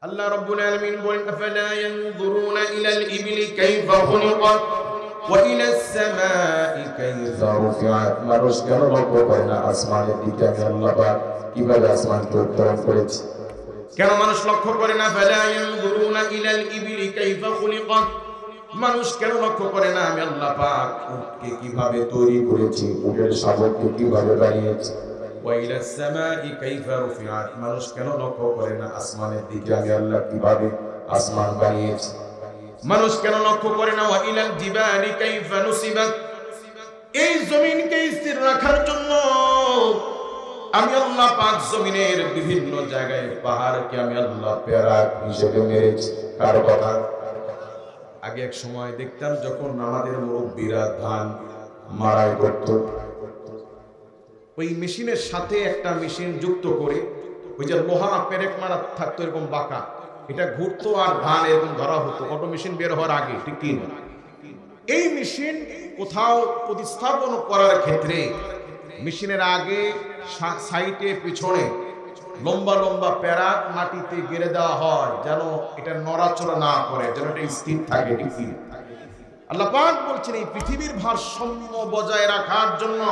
আল্লাহ রাব্বুল আলামিন বলেন আফালা ইয়ানজুরুনা ইলাল ইবলি কাইফা খুলিকাত ওয়া ইলাস সামাই কাইফা রুফিআত। মানুষ কেন লক্ষ্য করে না আসমানের দিকে আমি আল্লাহ পাক কিভাবে আসমানকে উত্তোলন করেছি? কেন মানুষ লক্ষ্য করে না ফালা ইয়ানজুরুনা ইলাল ইবলি কাইফা খুলিকাত? মানুষ কেন লক্ষ্য করে না আমি আল্লাহ পাক উটকে কিভাবে তৈরি করেছি, উটের শাবককে কিভাবে বানিয়েছি? ওয়া ইলাস সামাই কাইফা রুফিআত। মানুষ কেন লক্ষ্য করে না আসমানের দিকে আমি আল্লাহ কিভাবে আসমান বানিয়েছি? মানুষ কেন লক্ষ্য করে না ওয়া ইলাল জিবালি কাইফা নুসিবাত? এই জমিনকে স্থির রাখার জন্য আমি আল্লাহ পাক জমিনের বিভিন্ন জায়গায় পাহাড়কে আমি আল্লাহ প্যারাক হিসেবে মেরেছি। কার কথা? আগে এক সময় দেখতাম যখন আমাদের মুরব্বীরা ধান মাড়াই করত, ওই মেশিনের সাথে একটা মেশিন যুক্ত করে ওই যে লোহা পেরেক মারা থাকতো এরকম বাঁকা, এটা ঘুরতো আর ধান এরকম ধরা হতো অটো মেশিন বের হওয়ার আগে, ঠিক কি না? এই মেশিন কোথাও প্রতিস্থাপন করার ক্ষেত্রে মেশিনের আগে সাইডে পিছনে লম্বা লম্বা প্যারাক মাটিতে গেড়ে দেওয়া হয় যেন এটা নড়াচড়া না করে, যেন এটা স্থির থাকে। ঠিক কি? আল্লাহ পাক বলছেন এই পৃথিবীর ভারসাম্য বজায় রাখার জন্য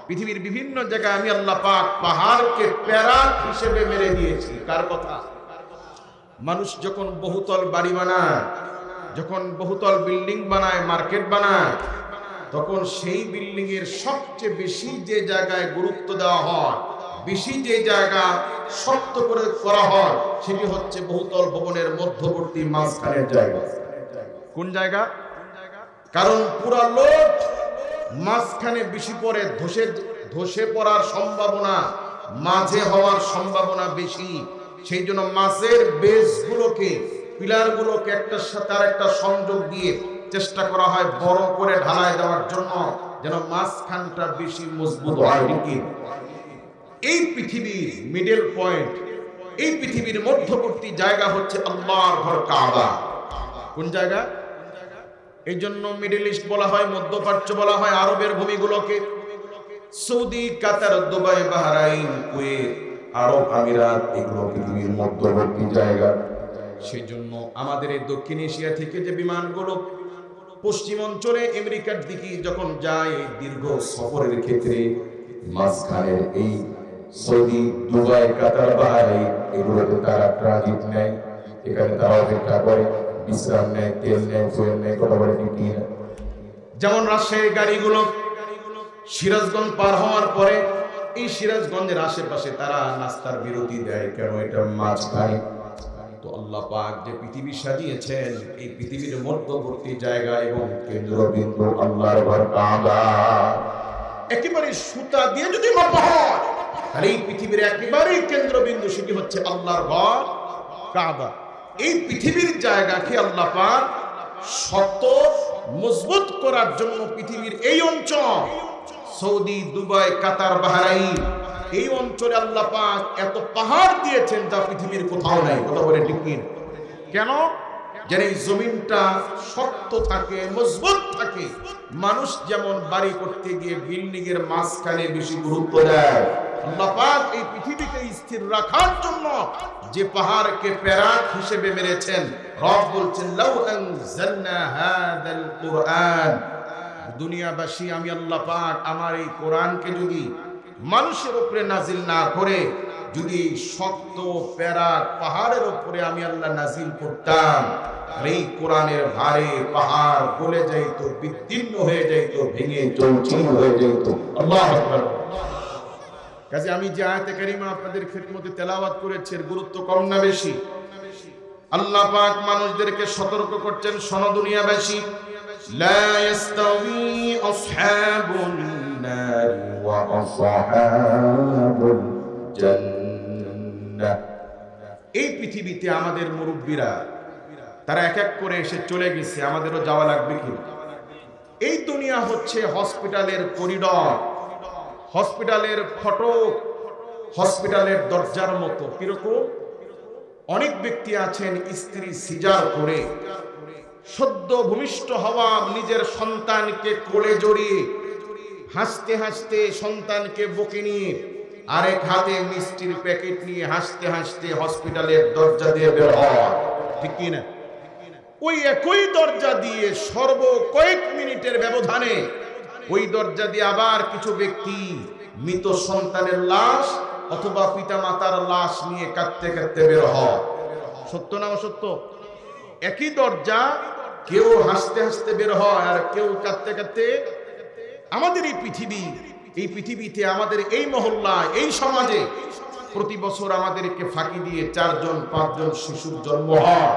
পৃথিবীর বিভিন্ন জায়গায় আমি আল্লাহ পাক পাহাড়কে প্যারাক হিসেবে মেরে দিয়েছি। কার কথা? মানুষ যখন বহুতল বাড়ি বানায়, যখন বহুতল বিল্ডিং বানায়, মার্কেট বানায়, তখন সেই বিল্ডিং এর সবচেয়ে বেশি যে জায়গায় গুরুত্ব দেওয়া হয়, বেশি যে জায়গা শক্ত করে করা হয়, সেটি হচ্ছে বহুতল ভবনের মধ্যবর্তী মাঝখানের জায়গা। কোন জায়গা? কারণ পুরা লোড মাঝখানে বেশি পড়ে ধসে পড়ার সম্ভাবনা, মাঝে হওয়ার সম্ভাবনা বেশি। সেই জন্য মাঝের বেসগুলোকে, পিলারগুলোকে একটার সাথে আরেকটা সংযোগ দিয়ে চেষ্টা করা হয় বড় করে ঢালাই দেওয়ার জন্য, যেন মাঝখানটা বেশি মজবুত হয়। কি? এই পৃথিবীর মিডল পয়েন্ট, এই পৃথিবীর মধ্যবর্তী জায়গা হচ্ছে আল্লাহর ঘর কাবা। কোন জায়গা? এই জন্য মিডল ইস্ট বলা হয়, মধ্যপ্রাচ্য বলা হয়, আরবের ভূমিগুলোকে সৌদি, কাতার, দুবাই, বাহরাইন, কুয়েত, আরব আমিরাত, এগুলো পৃথিবীর মধ্যবর্তী জায়গা। সেই জন্য আমাদের এই দক্ষিণ এশিয়া থেকে যে বিমানগুলো পশ্চিম অঞ্চলে আমেরিকার দিকে যখন যায় দীর্ঘ সফরের ক্ষেত্রে মাঝখানের এই সৌদি, দুবাই, কাতার, বাহরাইন এগুলোতে তারা ট্রানজিট নেয়, এখানে তারা অপেক্ষা করে, বিশ্রাম নেয়, তেল নেয়, ফুয়েল নেয়, কথা বলে টিকি নেয়। যেমন রাজশাহীর গাড়িগুলো সিরাজগঞ্জ পার হওয়ার পরে এই সিরাজগঞ্জের আশেপাশে তারা নাস্তার বিরতি দেয়। কেন? এটা মাঝখানে। তো আল্লাহ পাক যে পৃথিবী সাজিয়েছেন, এই পৃথিবীর মধ্যবর্তী জায়গা এবং কেন্দ্রবিন্দু আল্লাহর ঘর কাবা। একেবারে সুতা দিয়ে যদি মাপা হয় তাহলে এই পৃথিবীর একেবারেই কেন্দ্রবিন্দু সেটি হচ্ছে আল্লাহর ঘর কাবা। এই পৃথিবীর জায়গাকে আল্লাহ পাক শক্ত মজবুত করার জন্য পৃথিবীর এই অঞ্চল সৌদি, দুবাই, কাতার, বাহরাইন, এই অঞ্চলে আল্লাহ পাক এত পাহাড় দিয়েছেন যা পৃথিবীর কোথাও নাই। কথা বলে ঠিক কি? কেন? যেন এই জমিনটা শক্ত থাকে, মজবুত থাকে। মানুষ যেমন বাড়ি করতে গিয়ে বিল্ডিং এর মাঝখানে বেশি গুরুত্ব দেয়, আল্লাহ পাক এই পৃথিবীকে স্থির রাখার জন্য যে পাহাড়কে প্যারাক হিসেবে মেরেছেন, রব বলছেন লাউ আনজালনা হাদাল কুরআন, দুনিয়াবাসী আমি আল্লাহ পাক আমার এই কোরআনকে যদি মানুষের উপরে নাজিল না করে যদি শক্ত প্যারাক পাহাড়ের উপরে আমি আল্লাহ নাজিল করতাম, আর এই কোরআনের ভারে পাহাড় গলে যাইত, বিদীর্ণ হয়ে যাইত, ভেঙে চৌচির হয়ে যাইত। আল্লাহু আকবার। কাজে আমি যে আয়াতে কারিমা আপনাদের খিদমতে তেলাওয়াত করেছি এর গুরুত্ব কম না বেশি? আল্লাহ পাক মানুষদেরকে সতর্ক করছেন, শোনো দুনিয়াবাসী, লা ইস্তাওয়ি আসহাবুন নার ওয়া আসহাবুল জান্নাহ। এই পৃথিবীতে আমাদের মুরব্বীরা তারা এক এক করে এসে চলে গেছে, আমাদেরও যাওয়া লাগবে কি? এই দুনিয়া হচ্ছে হসপিটালের করিডর, হসপিটালের ফটক, হসপিটালের দরজার মতো। কিরকম? অনেক ব্যক্তি আছেন স্ত্রী সিজার করে সদ্য ভূমিষ্ঠ হওয়া নিজের সন্তানকে কোলে জড়িয়ে হাসতে হাসতে সন্তানকে বুকে নিয়ে আরেক হাতে মিষ্টির প্যাকেট নিয়ে হাসতে হাসতে হসপিটালের দরজা দিয়ে বের হয়, ঠিক কি না? ওই একই দরজা দিয়ে সর্ব কয়েক মিনিটের ব্যবধানে ওই দরজা দিয়ে আবার কিছু ব্যক্তি মৃত সন্তানের লাশ অথবা পিতামাতার লাশ নিয়ে কাঁদতে কাঁদতে বের হয়। সত্য না অসত্য? একই দরজা, কেউ হাসতে হাসতে বের হয় আর কেউ কাঁদতে কাঁদতে। আমাদের এই পৃথিবীতে আমাদের এই মহল্লায়, এই সমাজে প্রতি বছর আমাদেরকে ফাঁকি দিয়ে 4 জন 5 জন শিশুর জন্ম হয়,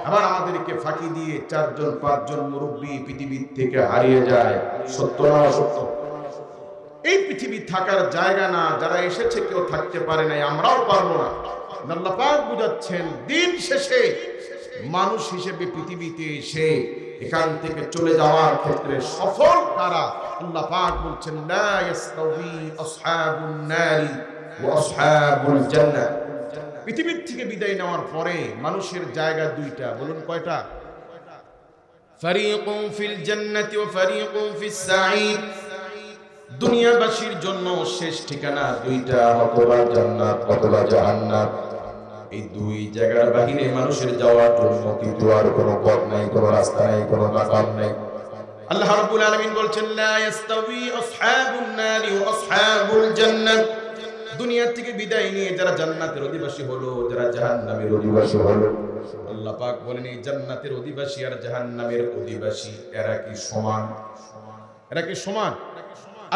আবার আমাদেরকে ফাঁকি দিয়ে 4 জন 5 জন মুরব্বী পৃথিবীর থেকে হারিয়ে যায়। সত্য না অসত্য? এই পৃথিবী থাকার জায়গা না, যারা এসেছে কেউ থাকতে পারে নাই, আমরাও পারবো না। আল্লাহ পাক বুঝাচ্ছেন, দিন শেষে মানুষ হিসেবে পৃথিবীতে এসে এখান থেকে চলে যাওয়ার ক্ষেত্রে সফল কারা? আল্লাহ পাক বলছেন, লা ইয়াসতাউই আসহাবুন নারি ওয়া আসহাবুল জান্নাহ। পৃথিবীর থেকে বিদায় নেওয়ার পরে মানুষের জায়গা দুইটা। বলুন কয়টা? ফারিকুন ফিল জান্নাতি ওয়া ফারিকুন ফিস সাঈদ। দুনিয়াবাসীর জন্য শেষ ঠিকানা দুইটা, অথবা জান্নাত অথবা জাহান্নাম। এই দুই জায়গার বাহিরে মানুষের যাওয়ার জন্য কিন্তু আর কোনো পথ নাই, কোনো রাস্তা নাই, কোনো মাকাম নাই। আল্লাহ রাব্বুল আলামিন বলছেন, লা ইয়াসতাউই আসহাবুন নারি ওয়া আসহাবুল জান্নাহ। দুনিয়া থেকে বিদায় নিয়ে যারা জান্নাতের অধিবাসী হলো, যারা জাহান্নামের অধিবাসী হলো, আল্লাহ পাক বলেন এই জান্নাতের অধিবাসী আর জাহান্নামের অধিবাসী এরা কি সমান? এরা কি সমান?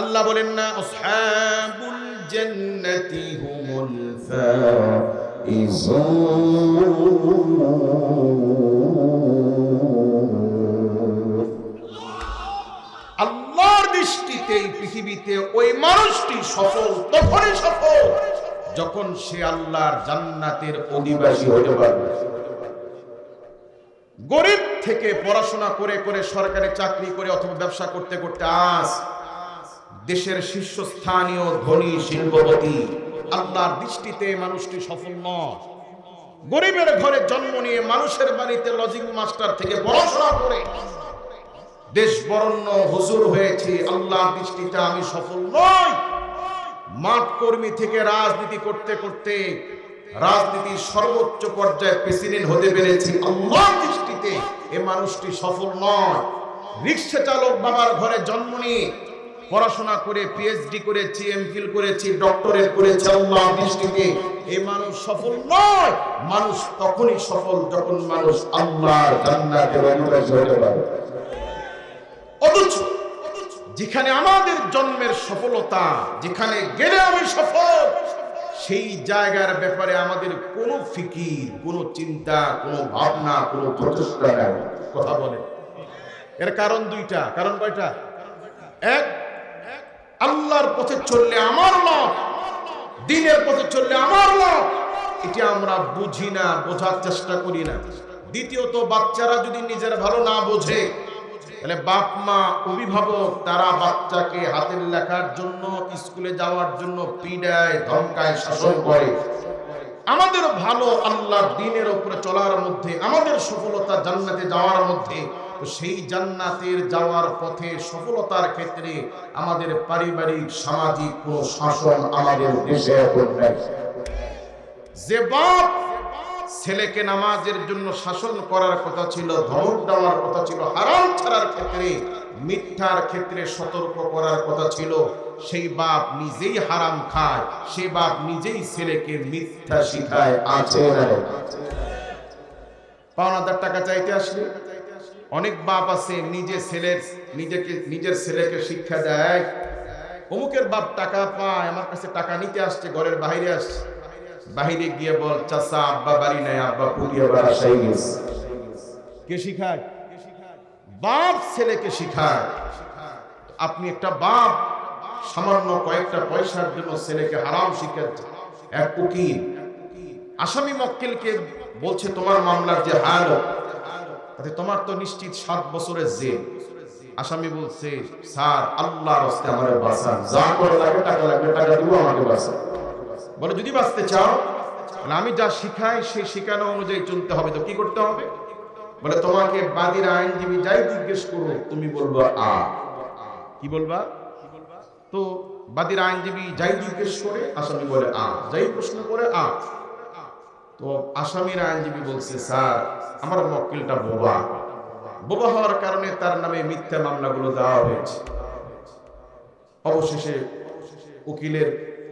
আল্লাহ বলেন না, আসহাবুল জান্নাতি হুমুল ফাইজুন। আল্লাহর দৃষ্টিতে এই পৃথিবীতে ওই মানুষটি সফল তখনই সফল যখন সে আল্লাহর জান্নাতের অধিবাসী হতে পারবে। গরিব থেকে পড়াশোনা করে করে সরকারি চাকরি করে অথবা ব্যবসা করতে করতে আজ দেশের শীর্ষস্থানীয় ধনী শিল্পপতি, আল্লাহর দৃষ্টিতে মানুষটি সফল নয়। গরিবের ঘরে জন্ম নিয়ে মানুষের বাড়িতে লজিং মাস্টার থেকে পড়াশোনা করে দেশ বরণ্য হুজুর হয়েছে, আল্লাহর দৃষ্টিতে আমি সফল নই। মাঠ কর্মী থেকে রাজনীতি করতে করতে রাজনীতির সর্বোচ্চ পর্যায়ে প্রেসিডেন্ট হতে পেরেছি, আল্লাহর দৃষ্টিতে এ মানুষটি সফল নয়। রিক্সা চালক বাবার ঘরে জন্ম নিয়ে পড়াশোনা করে পিএইচডি করেছি, এমফিল করেছি, ডক্টরেট করেছি, আল্লাহর দৃষ্টিতে এই মানুষ সফল নয়। মানুষ তখনই সফল যখন মানুষ আল্লাহর জান্নাতের অধিবাসী হতে পারে। অথচ যেখানে আমাদের জন্মের সফলতা, যেখানে গেলে আমি সফল, সেই জায়গার ব্যাপারে আমাদের কোনো ফিকির, কোনো চিন্তা, কোনো ভাবনা, কোনো প্রচেষ্টা নাই। কথা বলে এর কারণ দুইটা। কারণ কয়টা? এক, আল্লাহর পথে চললে আমার লাভ, দ্বীনের পথে চললে আমার লাভ, এটা আমরা বুঝি না, বোঝার চেষ্টা করি না। দ্বিতীয়ত, বাচ্চারা যদি নিজের ভালো না বোঝে, তাহলে বাপ মা, অভিভাবক তারা বাচ্চাকে হাতের লেখার জন্য, স্কুলে যাওয়ার জন্য পিডায়, ধমকায়, শাসন করে। আমাদের ভালো আল্লাহর দ্বীনের উপরে চলার মধ্যে, আমাদের সফলতা জান্নাতে যাওয়ার মধ্যে, তো সেই জান্নাতের যাওয়ার পথে সফলতার ক্ষেত্রে আমাদের পারিবারিক সামাজিক কোন শাসন আমাদের দেশে এখন নেই। যে বাপ ছেলেকে নামাজের জন্য শাসন করার কথা ছিল, ধমক দেওয়ার কথা ছিল, হারাম ছাড়ার ক্ষেত্রে, মিথ্যার ক্ষেত্রে সতর্ক করার কথা ছিল, সেই বাপ নিজেই হারাম খায়, সেই বাপ নিজেই ছেলেকে মিথ্যা শিখায়। আছে না? পাওনাদার টাকা চাইতে আসলে অনেক বাপ আছে নিজের ছেলেকে শিক্ষা দেয়, অমুকের বাপ টাকা পায়, আমার কাছে টাকা নিতে আসছে, ঘরের বাইরে আসছে, বাহিরে গিয়ে বল, চাচা আব্বা বাড়ি নাই, আব্বা পুড়িয়ে বাসায় গেছে। কে শিখায়? বাপ ছেলেকে শিখায়। আপনি একটা বাপ সামান্য কয়েকটা পয়সার জন্য ছেলেকে হারাম শিখাচ্ছে। এক উকিল আসামি মক্কেলকে বলছে, তোমার মামলার যে হাল, তোমার তো নিশ্চিত 7 বছরের জেল। আসামি বলছে, স্যার আল্লাহর রাস্তায় আমারে বাঁচান, যা করে লাগে, টাকা লাগবে টাকা দিব, আমাকে বাঁচান। বলে, যদি বাঁচতে চাও তাহলে আমি যা শিখাই সেই শিখানো অনুযায়ী চলতে হবে। তো কি করতে হবে? বলে, তোমাকে বাদীর আইনজীবী যাই জিজ্ঞেস করো, তুমি বলবা আ। কি বলবা? তো বাদীর আইনজীবী যাই জিজ্ঞেস করে আসামি বলে আ, যাই প্রশ্ন করে আ। তো আসামির আইনজীবী বলছে, স্যার আমার মক্কেলটা বোবা, বোবা হওয়ার কারণে তার নামে মিথ্যা মামলাগুলো দেওয়া হয়েছে। অবশেষে উকিলের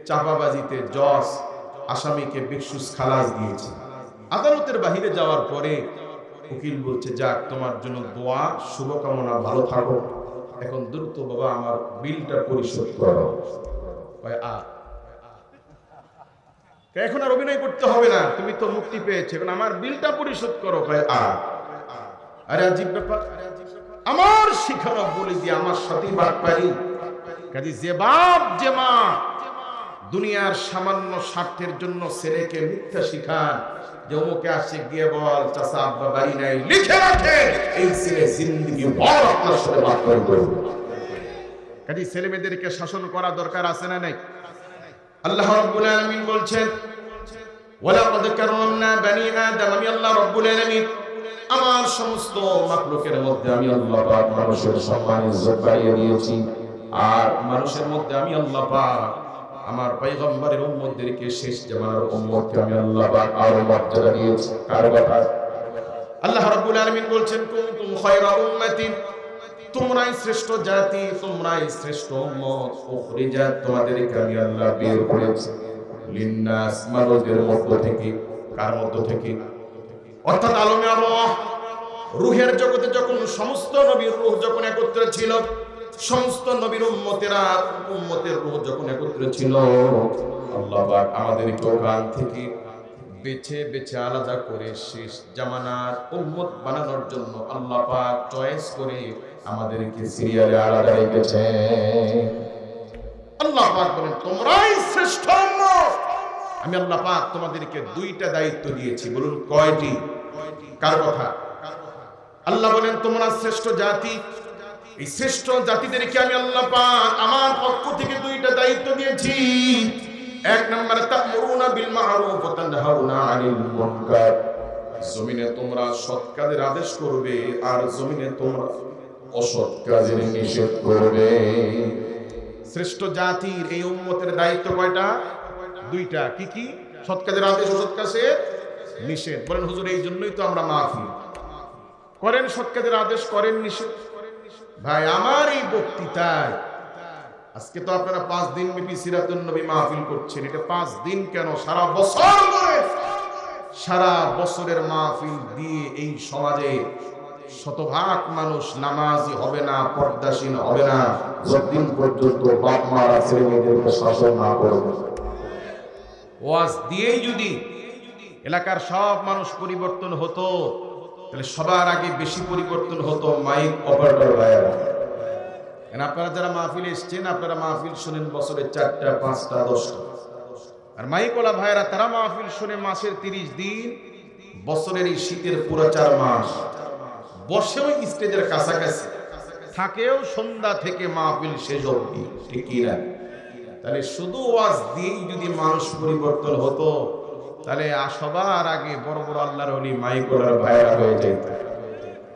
চাপাবাজিতে জজ আসামিকে বেকসুস খালাস দিয়েছে। আদালতের বাহিরে যাওয়ার পরে উকিল বলছে, যাক তোমার জন্য দোয়া, শুভকামনা, ভালো থাকো, এখন দ্রুত বাবা আমার বিলটা পরিশোধ করো। এখন আর অভিনয় করতে হবে না, তুমি তো মুক্তি পেয়েছো, এখন আমার বিলটা পরিশোধ করো। আরে আজীব ব্যাপার, আমার শিখানো বলে দিয়ে আমার সাথে বাদ পারি। কাজে যে বাপ যে মা দুনিয়ার সামান্য স্বার্থের জন্য ছেলেকে মিথ্যা শিখান, যে অমুকে আসছে গিয়ে বল চাচা আব্বা বাড়ি নাই, লিখে রাখে এই ছেলে জিন্দেগি ভর আপনার সাথে বাটপারি করবে। কাজে ছেলে মেয়েদেরকে শাসন করা দরকার আছে না নাই? আল্লাহ রাব্বুল আলামিন বলছেন, ওয়ালাকাদ কাররামনা বানি আদম, আমি আল্লাহ রাব্বুল আলামিন আমার সমস্ত মাখলুকের মধ্যে আমি আল্লাহ পাক মানুষের সম্মান ইজ্জত বাড়িয়ে দিয়েছি। আর মানুষের মধ্যে আমি আল্লাহ পাক আমার পয়গম্বরের উম্মতদেরকে, শেষ জামানার উম্মতকে আমি আল্লাহ পাক আরো মর্যাদা দিয়েছি। কার কথা? আল্লাহ রাব্বুল আলামিন বলছেন, কুনতুম খায়রা উম্মাতিন, তোমরাই শ্রেষ্ঠ জাতি, তোমরাই শ্রেষ্ঠ উম্মত, উখরিজাত, তোমাদেরকে আমি আল্লাহ বের করেছি লিন্নাস, মানুষের মধ্য থেকে। কার মধ্য থেকে? অর্থাৎ আলমে আরওয়াহ, রূহের জগতে যখন সমস্ত নবীর রূহ যখন একত্রে ছিল, সমস্ত নবীর উম্মতের রূহ যখন একত্রে ছিল, আল্লাহ পাক আমাদেরকে ওখান থেকে বেছে বেছে আলাদা করে শেষ জামানার উম্মত বানানোর জন্য আল্লাহ পাক চয়েস করে আমাদেরকে সিরিয়ালে আলাদা রেখেছেন। আল্লাহ পাক বলেন, তোমরাই শ্রেষ্ঠ উম্মত, আমি আল্লাহ পাক তোমাদেরকে দুইটা দায়িত্ব দিয়েছি। বলুন কয়টি? কার কথা? আল্লাহ বলেন, তোমরা শ্রেষ্ঠ জাতি, এই শ্রেষ্ঠ জাতিদেরকে আমি আল্লাহ পাক আমার পক্ষ থেকে দুইটা দায়িত্ব দিয়েছি। এক নম্বরে তা'মুরুনা বিল মা'রুফ ওয়া তানহাউনা আনিল মুনকার, জমিনে তোমরা সৎ কাজের আদেশ করবে আর জমিনে তোমরা অসৎ কাজের নিষেধ করবে। শ্রেষ্ঠ জাতির এই উম্মতের দায়িত্ব কয়টা? দুইটা। কি কি? সৎ কাজের আদেশ, অসৎ কাজের নিষেধ। বলেন হুজুর এই জন্যই তো আমরা মাহফিল করেন, সৎ কাজের আদেশ করেন, নিষেধ। ভাই আমার এই বক্তৃতায় আজকে তো আপনারা 5 দিন ব্যাপী সিরাতুন নবী মাহফিল করছেন। এটা 5 দিন কেন, সারা বছর ধরে, সারা বছরের মাহফিল দিয়ে এই সমাজে শতভাগ মানুষ নামাজি হবে না, পর্দাশীল হবে না, যতদিন পর্যন্ত বাপ মারা ছেলে মেয়েদেরকে শাসন না করবে। ওয়াজ দিয়েই যদি এলাকার সব মানুষ পরিবর্তন হতো, তাহলে সবার আগে বেশি পরিবর্তন হতো মাইক অপারেটর ভাইয়েরা। আপনারা যারা মাহফিলে এসছেন, আপনারা মাহফিল শুনেন বছরে 4টা, 5টা, 10টা। আর মাইকওয়ালা ভাইয়েরা তারা মাহফিল শুনে মাসের 30 দিন, বছরের এই শীতের পুরো 4 মাস বসেও স্টেজের কাছাকাছি থাকেও সন্ধ্যা থেকে মাহফিল শেষ অবধি। ঠিক কি না? তাহলে শুধু ওয়াজ দিয়েই যদি মানুষ পরিবর্তন হতো, তাহলে সবার আগে বড় বড় আল্লাহর ওলি মাইকওয়ালার ভাইয়েরা হয়ে যেত।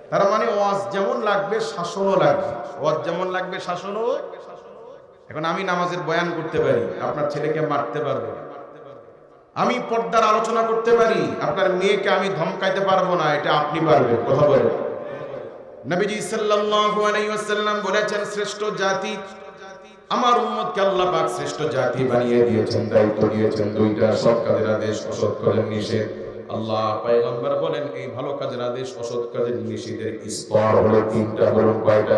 তার মানে ওয়াজ যেমন লাগবে শাসনও লাগবে, ওয়াজ যেমন লাগবে শাসনও। এখন আমি নামাজের বয়ান করতে পারি, আপনার ছেলেকে মারতে পারবো। আমি পর্দার আলোচনা করতে পারি, আপনার মেয়েকে আমি ধমকাইতে পারবো না, এটা আপনি পারবেন। কথা বলেন। নবীজি সাল্লাল্লাহু আলাইহি ওয়াসাল্লাম বলেছেন, শ্রেষ্ঠ জাতি আমার উম্মতকে আল্লাহ পাক শ্রেষ্ঠ জাতি বানিয়ে দিয়েছেন, দায়িত্ব দিয়েছেন দুইটা, সৎ কাজের আদেশ, অসৎ কাজের নিষেধ। আল্লাহ পয়গম্বর বলেন, এই ভালো কাজের আদেশ, অসৎ কাজের নিষেধের স্তর হলো 3টা। বলুন কয়টা?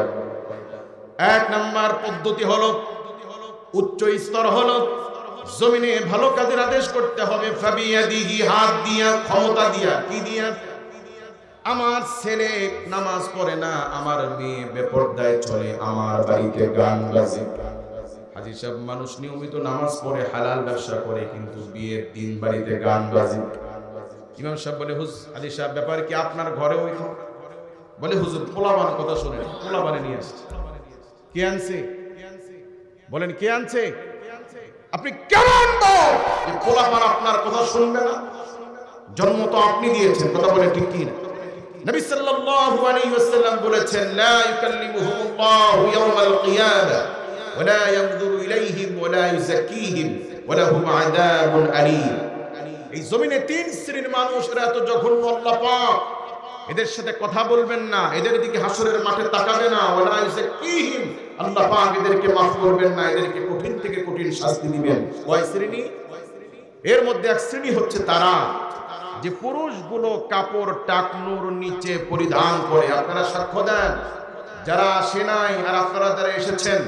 1 নাম্বার পদ্ধতি হলো, উচ্চ স্তর হলো, জমিনে ভালো কাজের আদেশ করতে হবে ফাবিয়াদিহি, হাত দিয়া, ক্ষমতা দিয়া। কি দিয়া? আমার ছেলে নামাজ পড়ে না, আমার মেয়ে বেপরদায় চলে, আমার বাড়িতে গান বাজে। হাজী সাহেব মানুষ নিয়মিত নামাজ পড়ে, হালাল ব্যবসা করে, কিন্তু বিয়ের দিন বাড়িতে গান বাজে। ইমাম সাহেব বলে, হাজী সাহেব ব্যাপার কি আপনার ঘরে ওই? বলে হুজুর পোলাবান কথা শুনে, পোলাবানে নিয়ে আসছে। কে আনছে? বলেন কে আনছে? আপনি কেমন পোলাবান আপনার কথা শুনবে না? জন্ম তো আপনি দিয়েছেন। কথা বলে ঠিক কি না? নবী সাল্লাল্লাহু আলাইহি ওয়াসাল্লাম বলেছেন, লা ইউকাল্লিমুহুমুল্লাহু ইয়াওমাল কিয়ামা ওয়ালা ইয়ানজুরু ইলাইহিম ওয়ালা ইউযাক্কিহিম ওয়া লাহুম আযাবুন আলীম। এই জমিনে তিন শ্রেণীর মানুষ, এরা এত জঘন্য, আল্লাহ পাক এদের সাথে কথা বলবেন না, এদের দিকে হাসরের মাঠে তাকাবে না। ওয়ালা ইউযাক্কিহিম, আল্লাহ পাক এদেরকে মাফ করবেন না, এদেরকে কঠিন থেকে কঠিন শাস্তি দিবেন। কয় শ্রেণী? এর মধ্যে এক শ্রেণী হচ্ছে তারা যে পুরুষগুলো কাপড় টাকনুর নিচে পরিধান করে। আপনারা সাক্ষ্য দেন, যারা আসে নাই আর আপনারা যারা এসেছেন,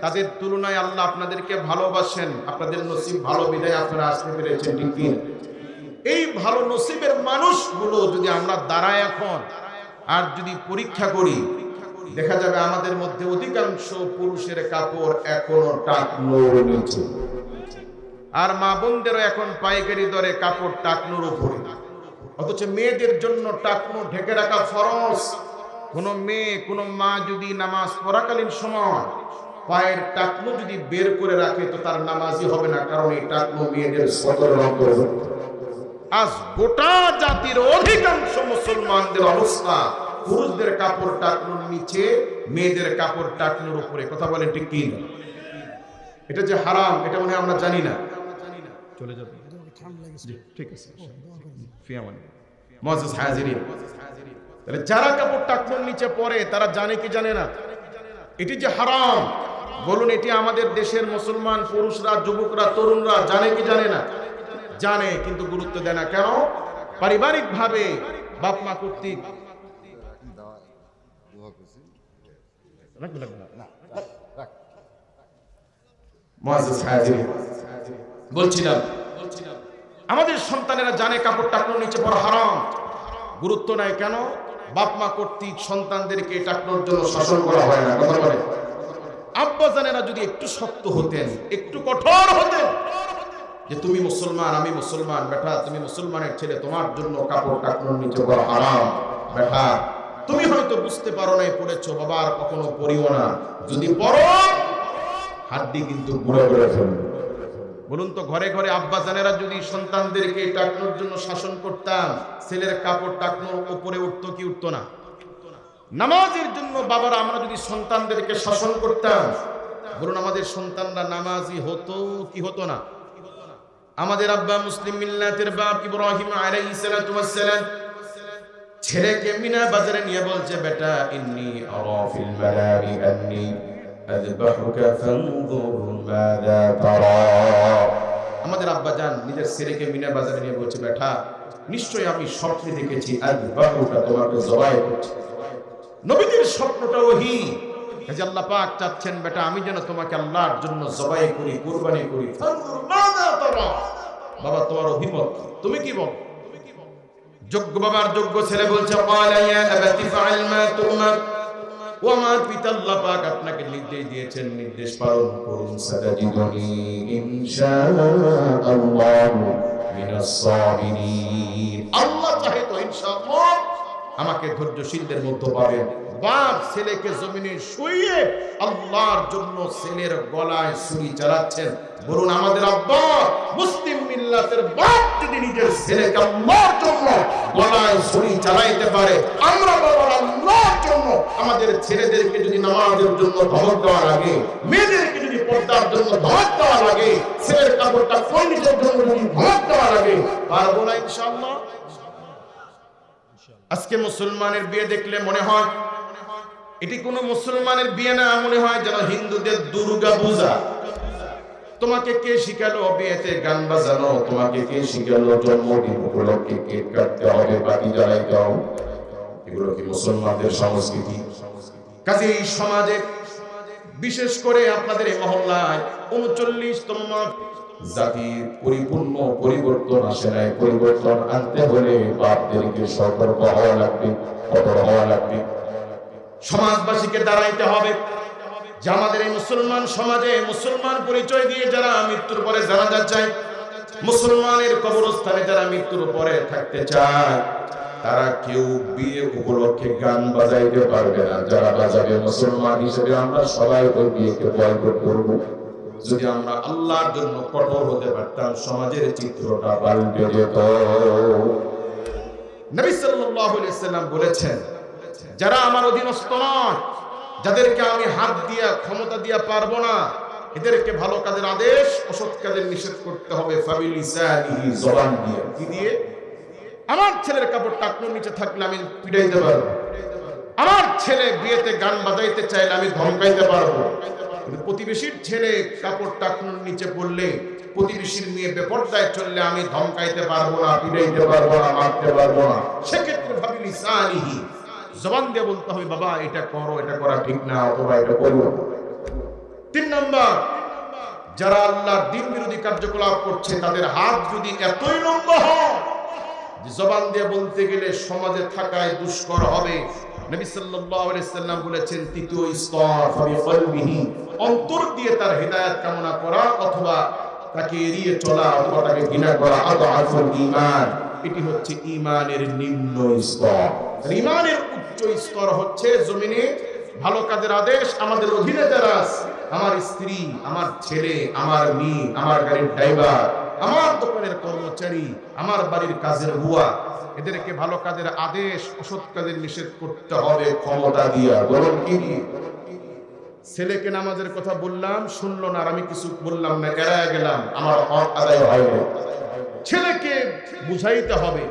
তাদের তুলনায় আল্লাহ আপনাদেরকে ভালোবাসেন। আপনাদের নসিব ভালো বিধায় আপনারা আসতে পেরেছেন, ঠিক কি? এই ভালো নসিবের মানুষগুলো যদি আমরা দাঁড়াই এখন আর যদি পরীক্ষা করি, দেখা যাবে আমাদের মধ্যে অধিকাংশ পুরুষের কাপড় এখনো টাকনুর নিচে, আর মা বোনদেরও এখন পাইকারি দরে কাপড় টাকনুর উপরে। অথচ মেয়েদের জন্য টাকনু ঢেকে রাখা ফরজ। কোনো মেয়ে, কোনো মা যদি নামাজ পড়াকালীন সময় পায়ের টাকনু যদি বের করে রাখে তো তার নামাজই হবে না, কারণ এই টাকনু মেয়েদের সদরের অন্তর্ভুক্ত। আজ গোটা জাতির অধিকাংশ মুসলমানদের অবস্থা পুরুষদের কাপড় টাকনুর নিচে, মেয়েদের কাপড় টাকনুর উপরে। কথা বলেন ঠিক কি? এটা যে হারাম এটা মনে হয় আমরা জানি না। চলে যাবে, ঠিক আছে। মুআজ্জাজ হাজিরিন, তাহলে যারা কাপড় টাকনুর নিচে পরে তারা জানে কি জানে না এটি যে হারাম? বলুন, এটি আমাদের দেশের মুসলমান পুরুষরা, যুবকরা, তরুণরা জানে কি জানে না? জানে, কিন্তু গুরুত্ব দেয় না। কেন? পারিবারিক ভাবে বাপ মা কর্তৃক। মুআজ্জাজ হাজিরিন, বলছিলাম আমাদের সন্তানেরা জানে কাপড় টাকনুর নিচে পড়া হারাম, গুরুত্ব নাই। কেন? বাপ মা কর্তৃক সন্তানদেরকে টাকনুর জন্য শাসন করা হয় না। কথা বলে, আব্বা জানেরা যদি একটু শক্ত হতেন, একটু কঠোর হতেন, যে তুমি মুসলমান, আমি মুসলমান, বেটা তুমি মুসলমানের ছেলে, তোমার জন্য কাপড় টাকনুর নিচে পড়া হারাম, বেটা তুমি হয়তো বুঝতে পারো নাই পড়েছো, বাবা আর কখনো পড়িও না, যদি পড়ো হাড্ডি কিন্তু গুঁড়ো করে ফেলবে। বলুন তো, ঘরে ঘরে আব্বা জানেরা যদি সন্তানদেরকে টাকনুর জন্য শাসন করতাম, ছেলের কাপড় টাকনুর উপরে উঠতো কি উঠতো না? নামাজের জন্য বাবারা আমরা যদি সন্তানদেরকে শাসন করতাম, বলুন আমাদের সন্তানরা নামাজি হতো কি হতো না? আমাদের আব্বা মুসলিম মিল্লাতের বাপ ইব্রাহিম আলাইহিস সালাতু ওয়াস সালাম ছেলেকে মিনা বাজারে নিয়ে বলছে, বেটা ইন্নী আরা ফিল মানামি আন্নী আযবাহুকা ফানজুর মাযা তারা। আমাদের আব্বা জান নিজের ছেলেকে মিনা বাজারে নিয়ে বলছে, বেটা নিশ্চয়ই আমি স্বপ্নে দেখেছি আযবাহুকা, তোমাকে জবাই করছি। নবীদের স্বপ্নটা ওহী, যে আল্লাহ পাক চাচ্ছেন বেটা আমি যেন তোমাকে আল্লাহর জন্য জবাই করি, কুরবানি করি। ফানজুর মাযা তারা, বাবা তোমার অভিমত তুমি কি বল? যোগ্য বাবার যোগ্য ছেলে বলছে, ক্বালা ইয়া আবাতি ফাআল মা তুমার, ও আমার পিতা আল্লাহ পাক আপনাকে নির্দেশ দিয়েছেন, নির্দেশ পালন করুন। সাতাজিদুনি ইনশাআল্লাহু মিনাস সাবিরিন, আল্লাহ চাহে তো ইনশাআল্লাহ আমাকে ধৈর্যশীলদের মধ্যে পাবেন। বাপ ছেলেকে জমিনে শুইয়ে আল্লাহর জন্য ছেলের গলায় ছুরি চালাচ্ছেন। বলুন আমাদের আব্বা মুসলিম মিল্লাতের বাপ যদি নিজের ছেলেকে আল্লাহর জন্য গলায় ছুরি চালাইতে পারে, আমরা বাবার আল্লাহর জন্য আমাদের ছেলেদেরকে যদি নামাজের জন্য ধমক দেওয়া লাগে, মেয়েদেরকে যদি পর্দার জন্য ধমক দেওয়া লাগে, ছেলের কাপড়টা পরিণিতের জন্য যদি ধমক দেওয়া লাগে, পারবো না ইনশাআল্লাহ? আজকে মুসলমানের বিয়ে দেখলে মনে হয় এটি কোনো মুসলমানের বিয়ে না, মনে হয় যেন হিন্দুদের দুর্গা পূজা। তোমাকে কে শিখালো বিয়েতে গান বাজানো? তোমাকে কে শিখালো জন্মদিন উপলক্ষে কেক কাটতে হবে, বাতি জ্বালাইতে হবে? এগুলো কি মুসলমানদের সংস্কৃতি? কাজে এই সমাজে, বিশেষ করে আপনাদের এই মহল্লায় 39তম জাতির পরিপূর্ণ পরিবর্তন আসে নাই। পরিবর্তন আনতে হলে বাপদেরকে সতর্ক হওয়া লাগবে, কঠোর হওয়া লাগবে। সমাজবাসীকে দাঁড়াইতে হবে যে আমাদের এই মুসলমান সমাজে মুসলমান পরিচয় দিয়ে যারা মৃত্যুর পরে জানাজা চায়, মুসলমানের কবরস্থানে যারা মৃত্যুর পরে থাকতে চায়, তারা কেউ বিয়ে উপলক্ষে গান বাজাইতে পারবে না। যারা বাজাবে মুসলমান হিসেবে আমরা সবাই ওই বিয়েকে বয়কট করব। যদি আমরা আল্লাহর জন্য কঠোর হতে পারতাম, সমাজের চিত্রটা পাল্টে যেত। নবী সাল্লাল্লাহু আলাইহি ওয়াসাল্লাম বলেছেন, যারা আমার অধীনস্থ নয় যাদেরকে আমি হাত দিয়া ক্ষমতা দিয়া পারবো না, এদেরকে ভালো কাজের আদেশ, অসৎ কাজের নিষেধ করতে হবে। ফাবিলিসানিহি, জবান দিয়ে। কি দিয়ে? আমার ছেলের কাপড় টাকনুর নিচে থাকলে আমি পিটাইতে পারবো, আমার ছেলে বিয়েতে গান বাজাইতে চাইলে আমি ধমকাইতে পারবো। কিন্তু প্রতিবেশীর ছেলে কাপড় টাকনুর নিচে পড়লে, প্রতিবেশীর মেয়ে বেপরদায় চললে আমি ধমকাইতে পারবো না, পিটাইতে পারবো না, মারতে পারবো না। সেক্ষেত্রে ফাবিলিসানিহি, জবান দিয়ে বলতে হবে, বাবা এটা করো, এটা করা ঠিক না, অথবা এটা করো। 3 নম্বর, যারা আল্লাহর দ্বীন বিরোধী কার্যকলাপ করছে তাদের হাত যদি এতই লম্বা হয় যে জবান দিয়ে বলতে গেলে সমাজে থাকায় দুষ্কর হবে। নবী সাল্লাল্লাহু আলাইহি সাল্লাম বলেছেন, তৃতীয় স্তর ফাবিকলবিহি, অন্তর দিয়ে তার হেদায়েত কামনা করা, অথবা তাকে এড়িয়ে চলা, অথবা তাকে ঘৃণা করা। আদাফুল ঈমান, এটি হচ্ছে ঈমানের নিম্ন স্তর। ঈমানের উচ্চ স্তর হচ্ছে জমিনে ভালো কাজের আদেশ। আমাদের অধীনে যারা আছে, আমার স্ত্রী, আমার ছেলে, আমার মেয়ে, আমার গাড়ির ড্রাইভার, আমার দোকানের কর্মচারী, আমার বাড়ির কাজের বুয়া, এদেরকে ভালো কাজের আদেশ, অসৎ কাজের নিষেধ করতে হবে ক্ষমতা দিয়া। বলুন কি দিয়ে? ছেলেকে নামাজের কথা বললাম, শুনলো না, আর আমি কিছু বললাম না, এড়ায় গেলাম, আমার হক আদায় হয় না। ছেলেকে বুঝাইতে হবে,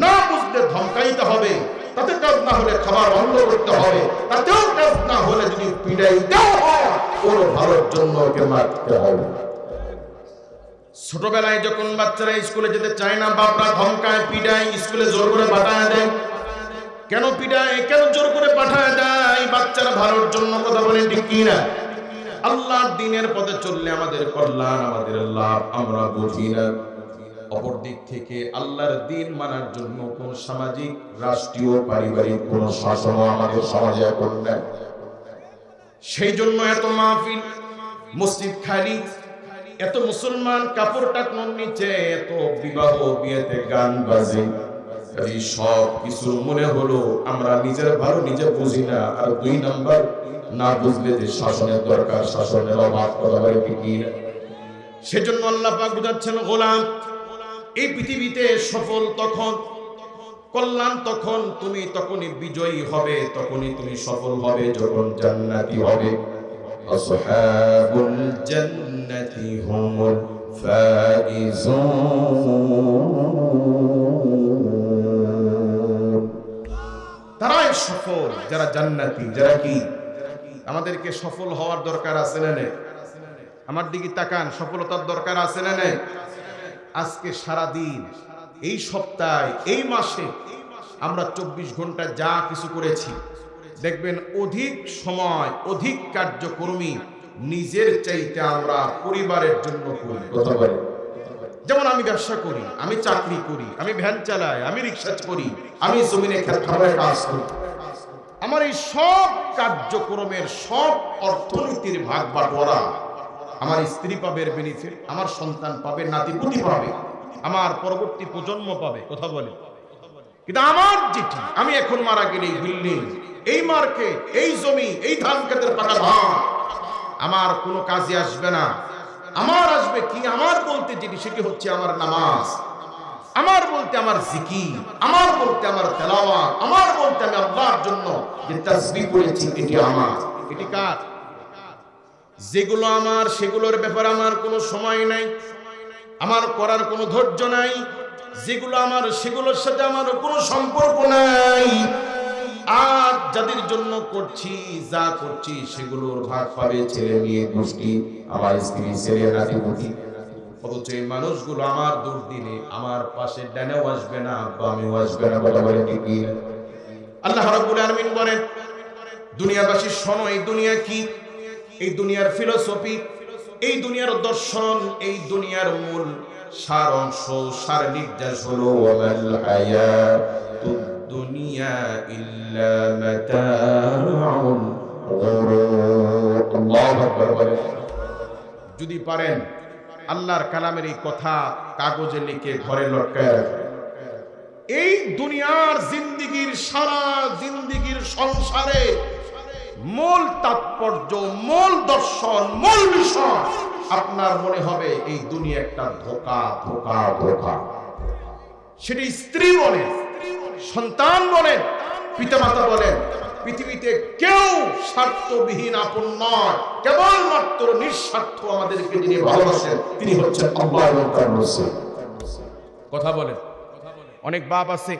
না বুঝলে ধমকাইতে হবে, তাতে কাজ না হলে খাবার বন্ধ করতে হবে, তাতেও কাজ না হলে যদি পিড়াইতেও হয়, ওর ভালোর জন্য ওকে মারতে হবে। ছোটবেলায় যখন বাচ্চারা স্কুলে যেতে চায় না, বাপরা ধমকায়, পিড়ায়, স্কুলে জোর করে পাঠায় দেয়। কেন পিড়ায়, কেন জোর করে পাঠায় দেয়? বাচ্চারা ভালোর জন্য। কথা বলেন ঠিক কি না? আল্লাহর দ্বীনের পথে চললে আমাদের কল্যাণ, আমাদের লাভ আমরা বুঝি না। অপর দিক থেকে আল্লাহর দ্বীন মানার জন্য কোন সামাজিক, রাষ্ট্রীয়, পারিবারিক কোন শাসনও আমাদের সমাজে এখন নেই। সেই জন্য এত মাহফিল, মসজিদ খালি, এত মুসলমান কাপড় টাকনোর নিচে, এত বিবাহ বিয়েতে গান বাজে। এই সব কিছু মনে হলো আমরা নিজের ভালো নিজে বুঝি না। আর 2 নাম্বার, না বুঝলে যে শাসনের দরকার, শাসনের অভাব। কথা বলে কি? সেজন্য আল্লাহ পাক বুঝাচ্ছেন, গোলাম, এই পৃথিবীতে সফল তখন, কল্যাণ তখন, তুমি তখনই বিজয়ী হবে, তখনই তুমি সফল হবে যখন জান্নাতি হবে। আসহাবুল জান্নাতি হুমুল ফাইজুন, তারাই সফল যারা জান্নাতি। যারা কি? আমাদেরকে সফল হওয়ার দরকার আছে না নেই? আমার দিকে তাকান, সফলতার দরকার আছে না নেই? আজকে সারা দিন, এই সপ্তাহে, এই মাসে আমরা 24 ঘন্টা যা কিছু করেছি, দেখবেন অধিক সময়, অধিক কার্যক্রমী নিজের চাইতে আমরা পরিবারের জন্য করি। কথা বলে, যেমন আমি ব্যবসা করি, আমি চাকরি করি, আমি ভ্যান চালাই, আমি রিক্সা করি, আমি জমিনে খামারে কাজ করি। আমার এই সব কার্যক্রমের সব অর্থনীতির ভাগ বাটোয়ারা আমার স্ত্রী পাবে বেনিফিট, আমার সন্তান পাবে, নাতিপুতি পাবে, আমার পরবর্তী প্রজন্ম পাবে। কথা বলে, কিন্তু আমার যেটি, আমি এখন মারা গেলে এই বিল্ডিং, এই মার্কেট, এই জমি, এই ধান ক্ষেতের পাকা ধান আমার কোনো কাজে আসবে না। আমার আসবে কি? আমার বলতে যেটি, সেটি হচ্ছে আমার নামাজ, আমার বলতে আমার জিকির, আমার বলতে আমার তেলাওয়াত, আমার বলতে আমি আল্লাহর জন্য যে তাসবিহ করেছি, এটি আমার। এটি কার? যেগুলো আমার, সেগুলোর ব্যাপারে আমার কোনো সময় নাই, আমার করার কোনো ধৈর্য নাই। যেগুলো আমার, সেগুলোর সাথে আমার কোনো সম্পর্ক নাই। আর যাদের জন্য করছি, যা করছি, সেগুলোর ভাগ পাবে ছেলে মেয়ে গোষ্ঠী, আমার স্ত্রী, ছেলে, নাতিপুতি। অথচ এই মানুষগুলো আমার দুর্দিনে আমার পাশে ডানেও আসবে না, বামেও আসবে না। কথা বলে কি? আল্লাহ রাব্বুল আলামিন বলেন, দুনিয়াবাসী শোনো, এই দুনিয়া কি? এই দুনিয়ার ফিলোসফি, এই দুনিয়ার দর্শন, এই দুনিয়ার মূল সার অংশ, সার নির্যাস হলো ওয়াল হায়াতুদ দুনিয়া ইল্লা মাতাউল গুরুর। আল্লাহু আকবার বলেন। যদি পারেন আল্লাহর কালামের এই কথা কাগজে লিখে ঘরে লটকায় রাখেন। এই দুনিয়ার জিন্দেগির, সারা জিন্দেগির সংসারে মূল তাৎপর্য, মূল দর্শন, মূল বিষয় আপনার মনে হবে এই দুনিয়া একটা ধোঁকা, ধোঁকা, ধোঁকা। সেটি স্ত্রী বলেন, সন্তান বলেন, পিতামাতা বলেন, পৃথিবীতে কেউ স্বার্থবিহীন আপন নয়, কেবলমাত্র নিঃস্বার্থ আমাদেরকে যিনি ভালোবাসেন তিনি হচ্ছেন আল্লাহ এবং তার রাসূল। কথা বলেন। অনেক বাপ আছে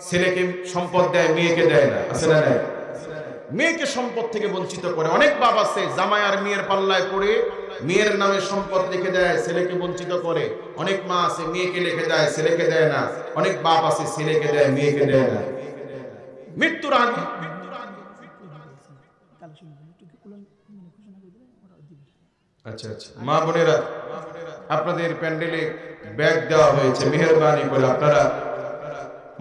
ছেলেকে সম্পদ দেয়, মেয়েকে দেয় না, আছে না? নাই? মেয়েকে সম্পদ থেকে বঞ্চিত করে। অনেক বাপ আছে জামাই আর মেয়ের পাল্লায় পড়ে মেয়ের নামে সম্পদ লিখে দেয়, ছেলেকে বঞ্চিত করে। অনেক মা আছে মেয়েকে লিখে দেয়, ছেলেকে দেয় না। অনেক বাপ আছে ছেলেকে দেয়, মেয়েকে দেয় না। মৃত্যুর আগে আচ্ছা মা বোনেরা, আপনাদের প্যান্ডেলে ব্যাগ দেওয়া হয়েছে, মেহেরবানি করে আপনারা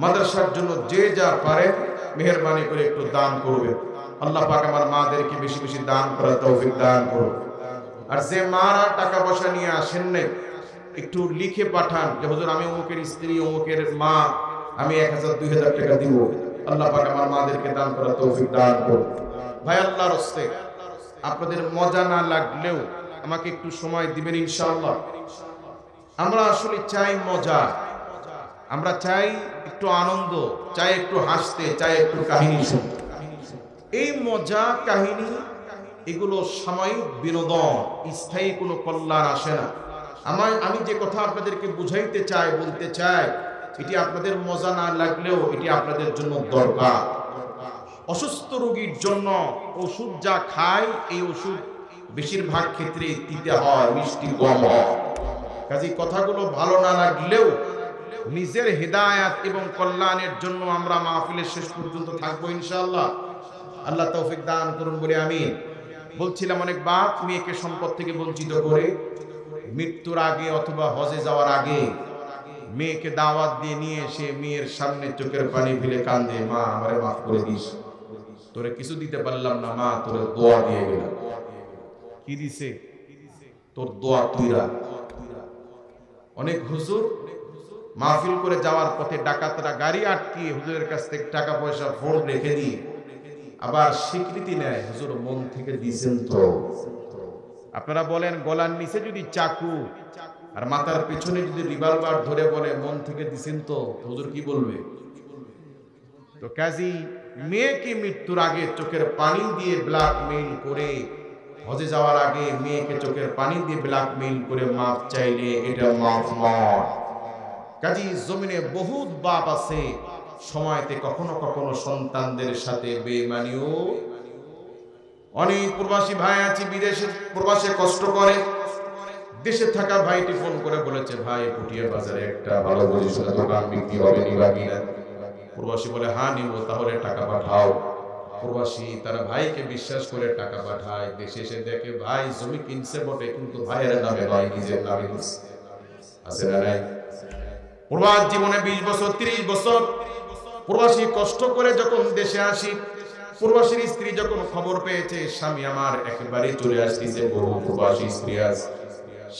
মাদ্রাসার জন্য যে যা পারেন মেহেরবানি করে একটু দান করবেন। আল্লাহ পাক আমার মাদেরকে বেশি বেশি দান করার তৌফিক দান করুন। আর যে মারা টাকা পয়সা নিয়ে আসেন নাই, একটু লিখে পাঠান যে হুজুর আমি অমুকের স্ত্রী, অমুকের মা, আমি 1000 2000 টাকা দিব। আল্লাহ পাক আমার মাদেরকে দান করার তৌফিক দান করুন। ভাই আল্লাহর রাস্তে আপনাদের মজা না লাগলেও আমাকে একটু সময় দিবেন ইনশাআল্লাহ। আমরা আসলে চাই মজা, আমরা চাই একটু আনন্দ, চাই একটু হাসতে, চাই একটু কাহিনী শুনতে। এই মজা কাহিনী এগুলো সাময়িক বিনোদন, স্থায়ী কোনো কল্যাণ আসে না। আমি যে কথা আপনাদেরকে বুঝাইতে চাই, বলতে চাই, এটি আপনাদের মজা না লাগলেও এটি আপনাদের জন্য দরকার। অসুস্থ রোগীর জন্য ওষুধ যা খায়, এই ওষুধ বেশিরভাগ ক্ষেত্রে তিতে হয়, মিষ্টি কম হয়। কাজে কথাগুলো ভালো না লাগলেও নিজের হেদায়েত এবং কল্যাণের জন্য আমরা মাহফিলের শেষ পর্যন্ত থাকবো ইনশাআল্লাহ। আল্লাহ তৌফিক দান করুন বলে আমিন। বলছিলাম অনেক বাপ মেয়েকে সম্পদ থেকে বঞ্চিত করে মৃত্যুর আগে অথবা হজে যাওয়ার আগে মেয়েকে দাওয়াত দিয়ে নিয়ে এসে মেয়ের সামনে চোখের পানি ফেলে কান্দে, মা আমারে মাফ করে দিস, তোরে কিছু দিতে পারলাম না মা, তোরে দোয়া দিয়ে গেলাম। কি দিছে? তোর দোয়া তুই রাখ। অনেক হুজুর মাহফিল করে যাওয়ার পথে ডাকাতরা গাড়ি আটকিয়ে হুজুরের কাছ থেকে টাকা পয়সা ফোন রেখে দিয়ে আবার স্বীকৃতি নেয়, হুজুর মন থেকে দিয়েছেন তো। আপনারা বলেন গলার নিচে যদি চাকু আর মাথার পিছনে যদি রিভলভার ধরে বলে মন থেকে দিয়েছেন তো, হুজুর কি বলবে? তো কাজী মেয়েকে মৃত্যুর আগে চোখের পানি দিয়ে ব্ল্যাকমেইল করে, হজে যাওয়ার আগে মেয়েকে চোখের পানি দিয়ে ব্ল্যাকমেইল করে মাফ চাইলে এটা মাফ নয়। কাজী জমিনে বহুত বাপ আছে সময়তে কখনো কখনো সন্তানদের সাথে বেঈমানিও। অনেক প্রবাসী ভাই আছে বিদেশে প্রবাসে কষ্ট করে, দেশে থাকা ভাইটি ফোন করে বলেছে ভাই পুটিয়া বাজারে একটা ভালো পজিশনে দোকান বিক্রি হবে, নিবা কিনা? প্রবাসী বলে হ্যাঁ নিব, তাহলে টাকা পাঠাও। প্রবাসী তারা ভাইকে বিশ্বাস করে টাকা পাঠায়। দেশে এসে দেখে ভাই জমি কিনছে বটে কিন্তু ভাইয়ের নামে নয়, নিজের নামে আছে না নাই? প্রবাস জীবনে 20 বছর 30 বছর প্রবাসী কষ্ট করে যখন দেশে আসি, প্রবাসীর স্ত্রী যখন খবর পেয়েছে স্বামী আমার একেবারে চলে আসতেছে, বহু প্রবাসী স্ত্রী আছে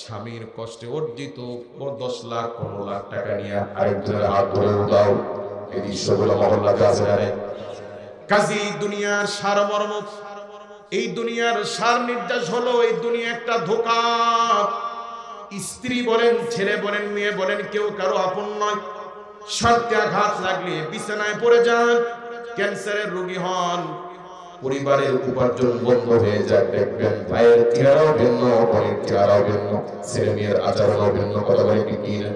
স্বামীর কষ্টে অর্জিত 10 লাখ 15 লাখ টাকা নিয়ে আরেকজনের হাত ধরে দাও। এই দৃশ্যগুলো মহল্লাতে আছে না? কাজী দুনিয়ার সারমর্ম, এই দুনিয়ার সার নির্যাস হলো এই দুনিয়া একটা ধোঁকা। স্ত্রী বলেন, ছেলে বলেন, মেয়ে বলেন, কেউ কারো আপন নয়। স্বার্থে আঘাত লাগলে বিছানায় পড়ে যান, ক্যান্সারের রোগী হন, পরিবারের উপার্জন বন্ধ হয়ে যায়। দেখবেন ভাইয়ের চেহারাও ভিন্ন, বোনের চেহারাও ভিন্ন, ছেলে মেয়ের আচরণও ভিন্ন। কথা বলে কি না?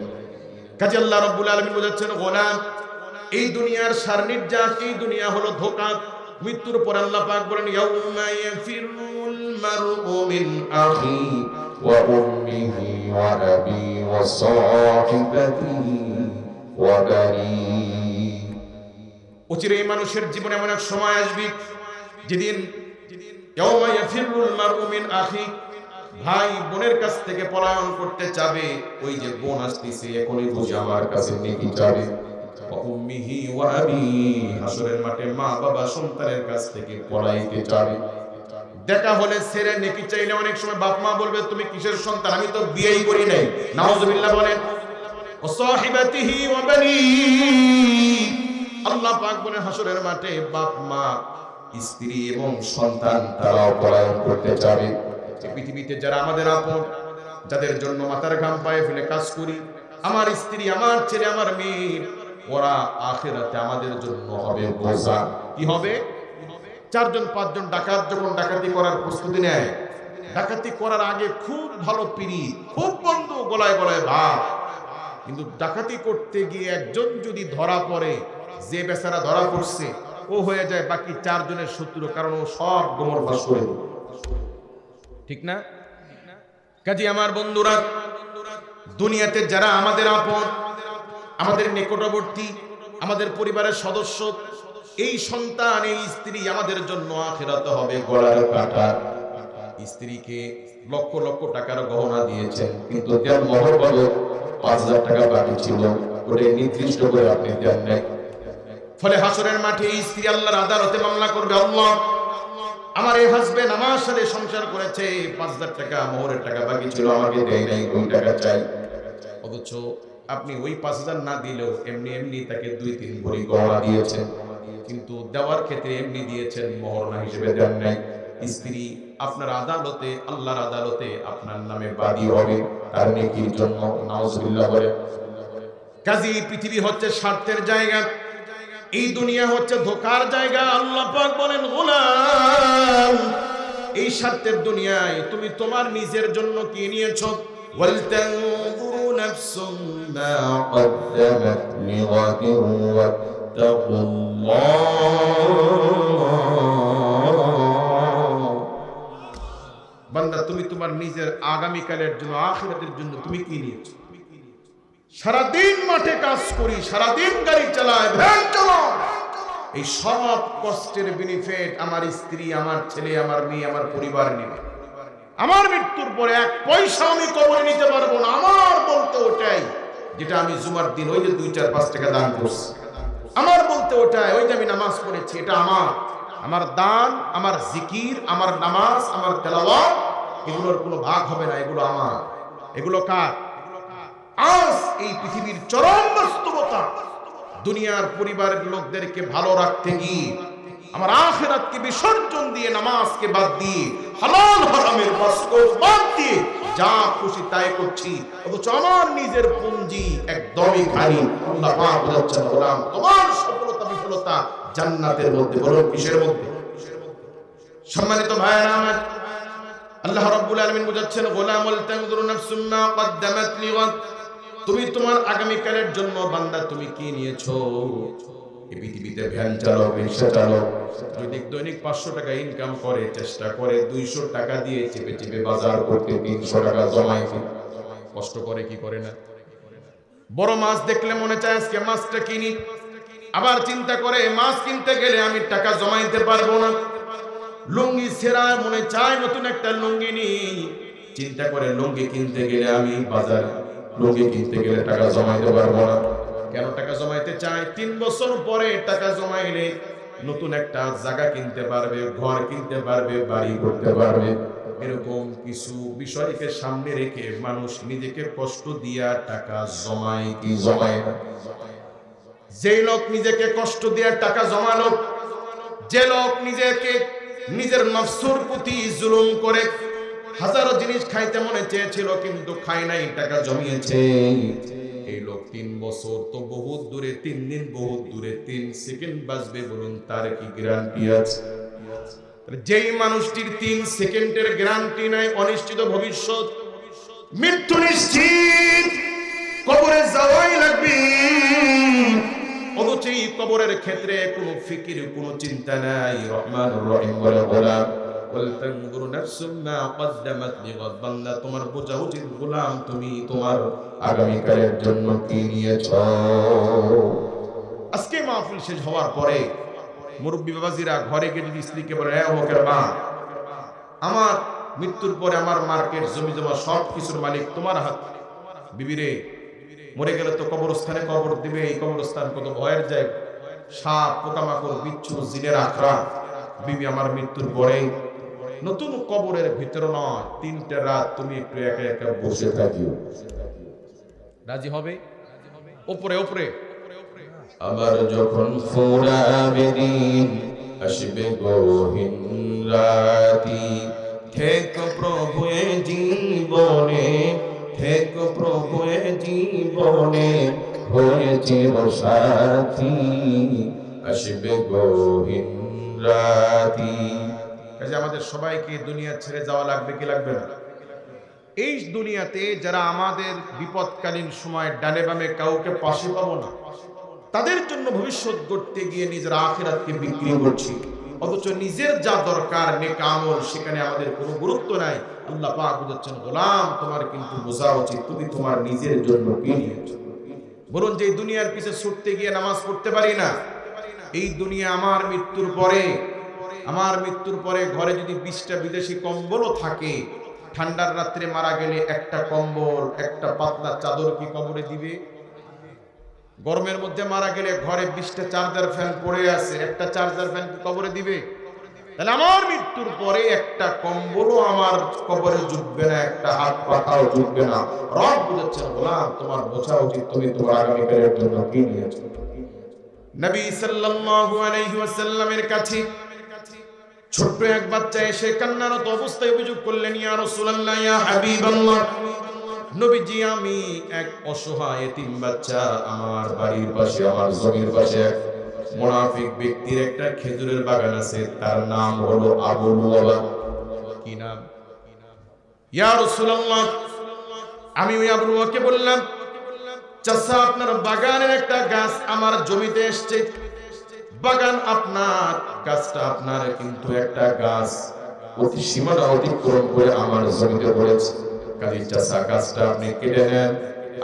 কাজে আল্লাহ রাব্বুল আলামিন বোঝাচ্ছেন গোলাম, এই দুনিয়ার সার নির্যাস, এই দুনিয়া হলো ধোঁকা। মৃত্যুর পর আল্লাহ পাক বলেন ইয়াউমা ইয়াফিরুল মারউ মিন আখি ওয়া উম্মিহি ওয়া আবি ওয়া সাহিবাতিহি ওয়া বানি। অচিরেই মানুষের জীবনে এমন এক সময় আসবে যেদিন ইয়াউমা ইয়াফিরুল মারউ মিন আখি, ভাই বোনের কাছ থেকে পলায়ন করতে চাবে। ওই যে বোন আসতেছে এখনই বুঝি আমার কাছে নেকি যাবে। উম্মিহি ওয়া আবি, হাসরের মাঠে মা বাবা সন্তানের কাছ থেকে পলাইতে যাবে। দেখা হলে ছেড়ে নেকি চাইলে অনেক সময় বাপ মা বলবে তুমি কিসের সন্তান, আমি তো বিয়েই করি নাই। নাউজুবিল্লাহ বলেন। ও সাহিবাতিহি ওয়া বানি, আল্লাহ পাক বলেন হাসরের মাঠে বাপ মা, স্ত্রী এবং সন্তান তারাও পলায়ন করতে যাবে। পৃথিবীতে যারা আমাদের আপন, যাদের জন্য মাথার ঘাম পায়ে ফেলে কাজ করি, আমার স্ত্রী, আমার ছেলে, আমার মেয়ে, ওরা আখিরাতে আমাদের জন্য হবে বোঝা। কি হবে? 4জন 5জন ডাকাত যখন ডাকাতি করার প্রস্তুতি নেয়, ডাকাতি করার আগে খুব ভালো পিড়ি, খুব বন্ধু, গলায় গলায় ভাব, কিন্তু ডাকাতি করতে গিয়ে একজন যদি ধরা পড়ে, যে বেচারা ধরা পড়ছে ও হয়ে যায় বাকি 4 জনের শত্রু, কারণ ও সব গোমর ফাঁস করে দেবে। ঠিক না? কাজী আমার বন্ধুরা, দুনিয়াতে যারা আমাদের আপন, আমাদের নিকটবর্তী, আমাদের পরিবারের সদস্য, এই সন্তান, এই স্ত্রী আমাদের জন্য আখিরাতে হবে গলার কাঁটা। স্ত্রীকে লক্ষ লক্ষ টাকার গহনা দিয়েছেন, কিন্তু দেন মোহর বলে 5000 টাকা বাকি ছিল, ওটা নির্দিষ্ট করে আপনি দেন নাই। ফলে হাসরের মাঠে স্ত্রী আল্লাহর আদালতে মামলা করবে, আল্লাহ আমার এই হাজবেন্ড আমার সাথে সংসার করেছে, 5000 টাকা মোহরের টাকা বাকি ছিল, আমাকে দেয় নাই, কোন টাকা চাই। অথচ আপনি ওই 5000 না দিলেও এমনি এমনি তাকে 2-3 ভরি গহনা দিয়েছেন, কিন্তু দেওয়ার ক্ষেত্রে এমনি দিয়েছেন, মোহরনা হিসেবে দেন নাই। স্ত্রী আপনার আদালতে, আল্লাহর আদালতে আপনার নামে বাদী হবে তার নেকির জন্য, নাউজুবিল্লাহ বলে। কাজী পৃথিবী হচ্ছে স্বার্থের জায়গা, এই দুনিয়া হচ্ছে ধোঁকার জায়গা। আল্লাহ পাক বলেন, গোলাম এই স্বার্থের দুনিয়ায় তুমি তোমার নিজের জন্য কি নিয়েছো? ওয়ালতানজুরু নাফসুম মা কদ্দামাত লিগাদিন ওয়াত্তাকুল্লাহ। বান্দা তুমি তোমার নিজের আগামীকালের জন্য, আখিরাতের জন্য তুমি কি নিয়েছো? সারাদিন মাঠে কাজ করি, সারাদিন গাড়ি চালাই, ভ্যান চালাই, এই সব কষ্টের বেনিফিট আমার স্ত্রী, আমার ছেলে, আমার মেয়ে, আমার পরিবার নেবে। আমার মৃত্যুর পরে 1 পয়সা আমি কবরে নিতে পারবো না। আমার বলতে ওটাই যেটা আমি জুমার দিন ওই যে 2-4-5 টাকা দান করছি, আমার বলতে ওটাই, ওই যে আমি নামাজ পড়েছি, এটা আমার দান, আমার জিকির, আমার নামাজ, আমার তেলাওয়াত, এগুলোর কোনো ভাগ হবে না, এগুলো আমার। এগুলো কার? আজ এই পৃথিবীর চরম বাস্তবতা, দুনিয়ার পরিবারের লোকদেরকে ভালো রাখতে গিয়ে আমার আখিরাতকে বিসর্জন দিয়ে, নামাজকে বাদ দিয়ে, হালাল হারামের বাস্কর বাদ দিয়ে যা খুশি তাই করছি, অথচ আমার নিজের পুঞ্জি একদমই খালি। আল্লাহ পাক বলেছেন, গোলাম তোমার সফলতা বিফলতা জান্নাতের মধ্যে, বলো কিসের মধ্যে? সম্মানিত ভাইয়েরা আমার, আল্লাহ রাব্বুল আলামিন বুঝাচ্ছেন, গোলাম ওয়ালতানজুরু নাফসুম মা কদ্দামাত লিগাদ, তুমি তোমার আগামীকালের জন্য বান্দা তুমি কি নিয়েছো? এই পৃথিবীতে ভ্যান চালক, রিকশা চালক যদি দৈনিক 500 টাকা ইনকাম করে, চেষ্টা করে 200 টাকা দিয়ে চেপে চেপে বাজার করতে 300 টাকা জমায়, কষ্ট করে কি করে না? বড় মাছ দেখলে মনে চায় আজকে মাছটা কিনি, আবার চিন্তা করে মাছ কিনতে গেলে আমি টাকা জমাইতে পারবো না। লুঙ্গি ছেঁড়া মনে চায় নতুন একটা লুঙ্গি নি, চিন্তা করে লুঙ্গি কিনতে গেলে আমি বাজার লুঙ্গি কিনতে গেলে টাকা জমাইতে পারবো না। কেন টাকা জমাইতে চায়? 3 বছর পরে টাকা জমাইলে নতুন একটা জায়গা কিনতে পারবে, ঘর কিনতে পারবে, বাড়ি করতে পারবে। এরকম কিছু বিষয়কে সামনে রেখে মানুষ নিজেকে কষ্ট দিয়া টাকা জমায় কি জমায় না? যে লোক নিজেকে কষ্ট দিয়া টাকা জমালো, যে লোক নিজেকে নিজের নফসের প্রতি জুলুম করে, হাজারো জিনিস খাইতে মনে চেয়েছিল কিন্তু খায় নাই, টাকা জমিয়েছে, এই লোক 3 বছর তো বহুত দূরে, 3 দিন বহুত দূরে, 3 সেকেন্ড বাঁচবে, বলুন তার কি গ্যারান্টি আছে? যেই মানুষটির 3 সেকেন্ডের গ্যারান্টি নাই, অনিশ্চিত ভবিষ্যৎ, মৃত্যু নিশ্চিত, কবরে যাওয়াই লাগবে, অথচ এই কবরের ক্ষেত্রে কোনো ফিকির, কোনো চিন্তা নাই। রহমানুর রহিম বলে, গোলাম ওয়ালতানজুরু নাফসুম মা কদ্দামাত লিগাদ, বান্দা তোমার বোঝা উচিত, গোলাম তুমি তোমার আগামীকালের জন্য কি নিয়েছো? আজকে মাহফিল শেষ হওয়ার পরে মুরব্বী বাবাজিরা ঘরে গিয়ে যদি স্ত্রীকে বলে, হ্যাঁ হোকের মা, আমার মৃত্যুর পরে আমার মার্কেট, জমি জমা সব কিছুর মালিক তোমার হাত। বিবিরে, মরে গেলে তো কবরস্থানে কবর দিবে, এই কবরস্থান কত ভয়ের জায়গা, সাপ, পোকামাকড়, বিচ্ছু, জিনের আখড়া। বিবি, আমার মৃত্যুর পরে নতুন কবরের ভিতরে নয়, 3টা রাত তুমি একটু একা একা বসে থাকিও, রাজি হবে? উপরে উপরে আবার যখন ফুরাবে দিন, আসবে গহীন রাতি, থেকো প্রভু এ জীবনে, থেকো প্রভু এ জীবনে, হয়েছে সাথী, আসবে গহীন হুজরাতি। কাজে আমাদের সবাইকে দুনিয়া ছেড়ে যাওয়া লাগবে কি লাগবে না? এই দুনিয়াতে যারা আমাদের বিপদকালীন সময় ডানে বামে কাউকে পাশে পাবো না, তাদের জন্য ভবিষ্যৎ গড়তে গিয়ে নিজের আখিরাতকে বিক্রি করছি, অথচ নিজের যা দরকার নেক আমল সেখানে আমাদের কোনো গুরুত্ব নাই। আল্লাহ পাক বলেছেন, গোলাম তোমার কিন্তু বোঝা উচিত তুমি তোমার নিজের জন্য কি নিয়েছো। বলুন যে এই দুনিয়ার পিছে ছুটতে গিয়ে নামাজ পড়তে পারি না, এই দুনিয়া আমার মৃত্যুর পরে ঘরে যদি 20টা বিদেশি কম্বলও থাকে, ঠান্ডার রাত্রে মারা গেলে একটা কম্বল একটা পাতলা চাদর কি কবরে দিবে? গরমের মধ্যে মারা গেলে ঘরে 20টা চার্জার ফ্যান পড়ে আছে, একটা চার্জার ফ্যান কি কবরে দিবে? তাহলে আমার মৃত্যুর পরে একটা কম্বলও আমার কবরে জুটবে না, একটা হাত পাখাও জুটবে না। রব বুঝাচ্ছেন, গোলাম তোমার বোঝা উচিত তুমি তোমার আগামীকালের জন্য কি নিয়েছো। নবী সাল্লাল্লাহু আলাইহি ওয়াসাল্লামের কাছে ছোট্ট এক বাচ্চা এসে কান্নারত অবস্থায় অভিযোগ করলেন, ইয়া রাসূলুল্লাহ, ইয়া হাবিবাল্লাহ, নবীজি আমি এক অসহায় এতিম বাচ্চা, আমার বাড়ির পাশে আমার জমির পাশে মুনাফিক ব্যক্তির একটা খেজুরের বাগান আছে, তার নাম হলো আবু লুবাবা। কি নাম? ইয়া রাসূলুল্লাহ, আমি ওই আবু লুবাবাকে বললাম, চাচা আপনার বাগানের একটা গাছ আমার জমিতে এসেছে, বাগান আপনার, গাছটা আপনার, কিন্তু একটা গাছ অতি সীমানা অতিক্রম করে আমার জমিতে পড়েছে। কাজী চাচা গাছটা আপনি কেটে নেন,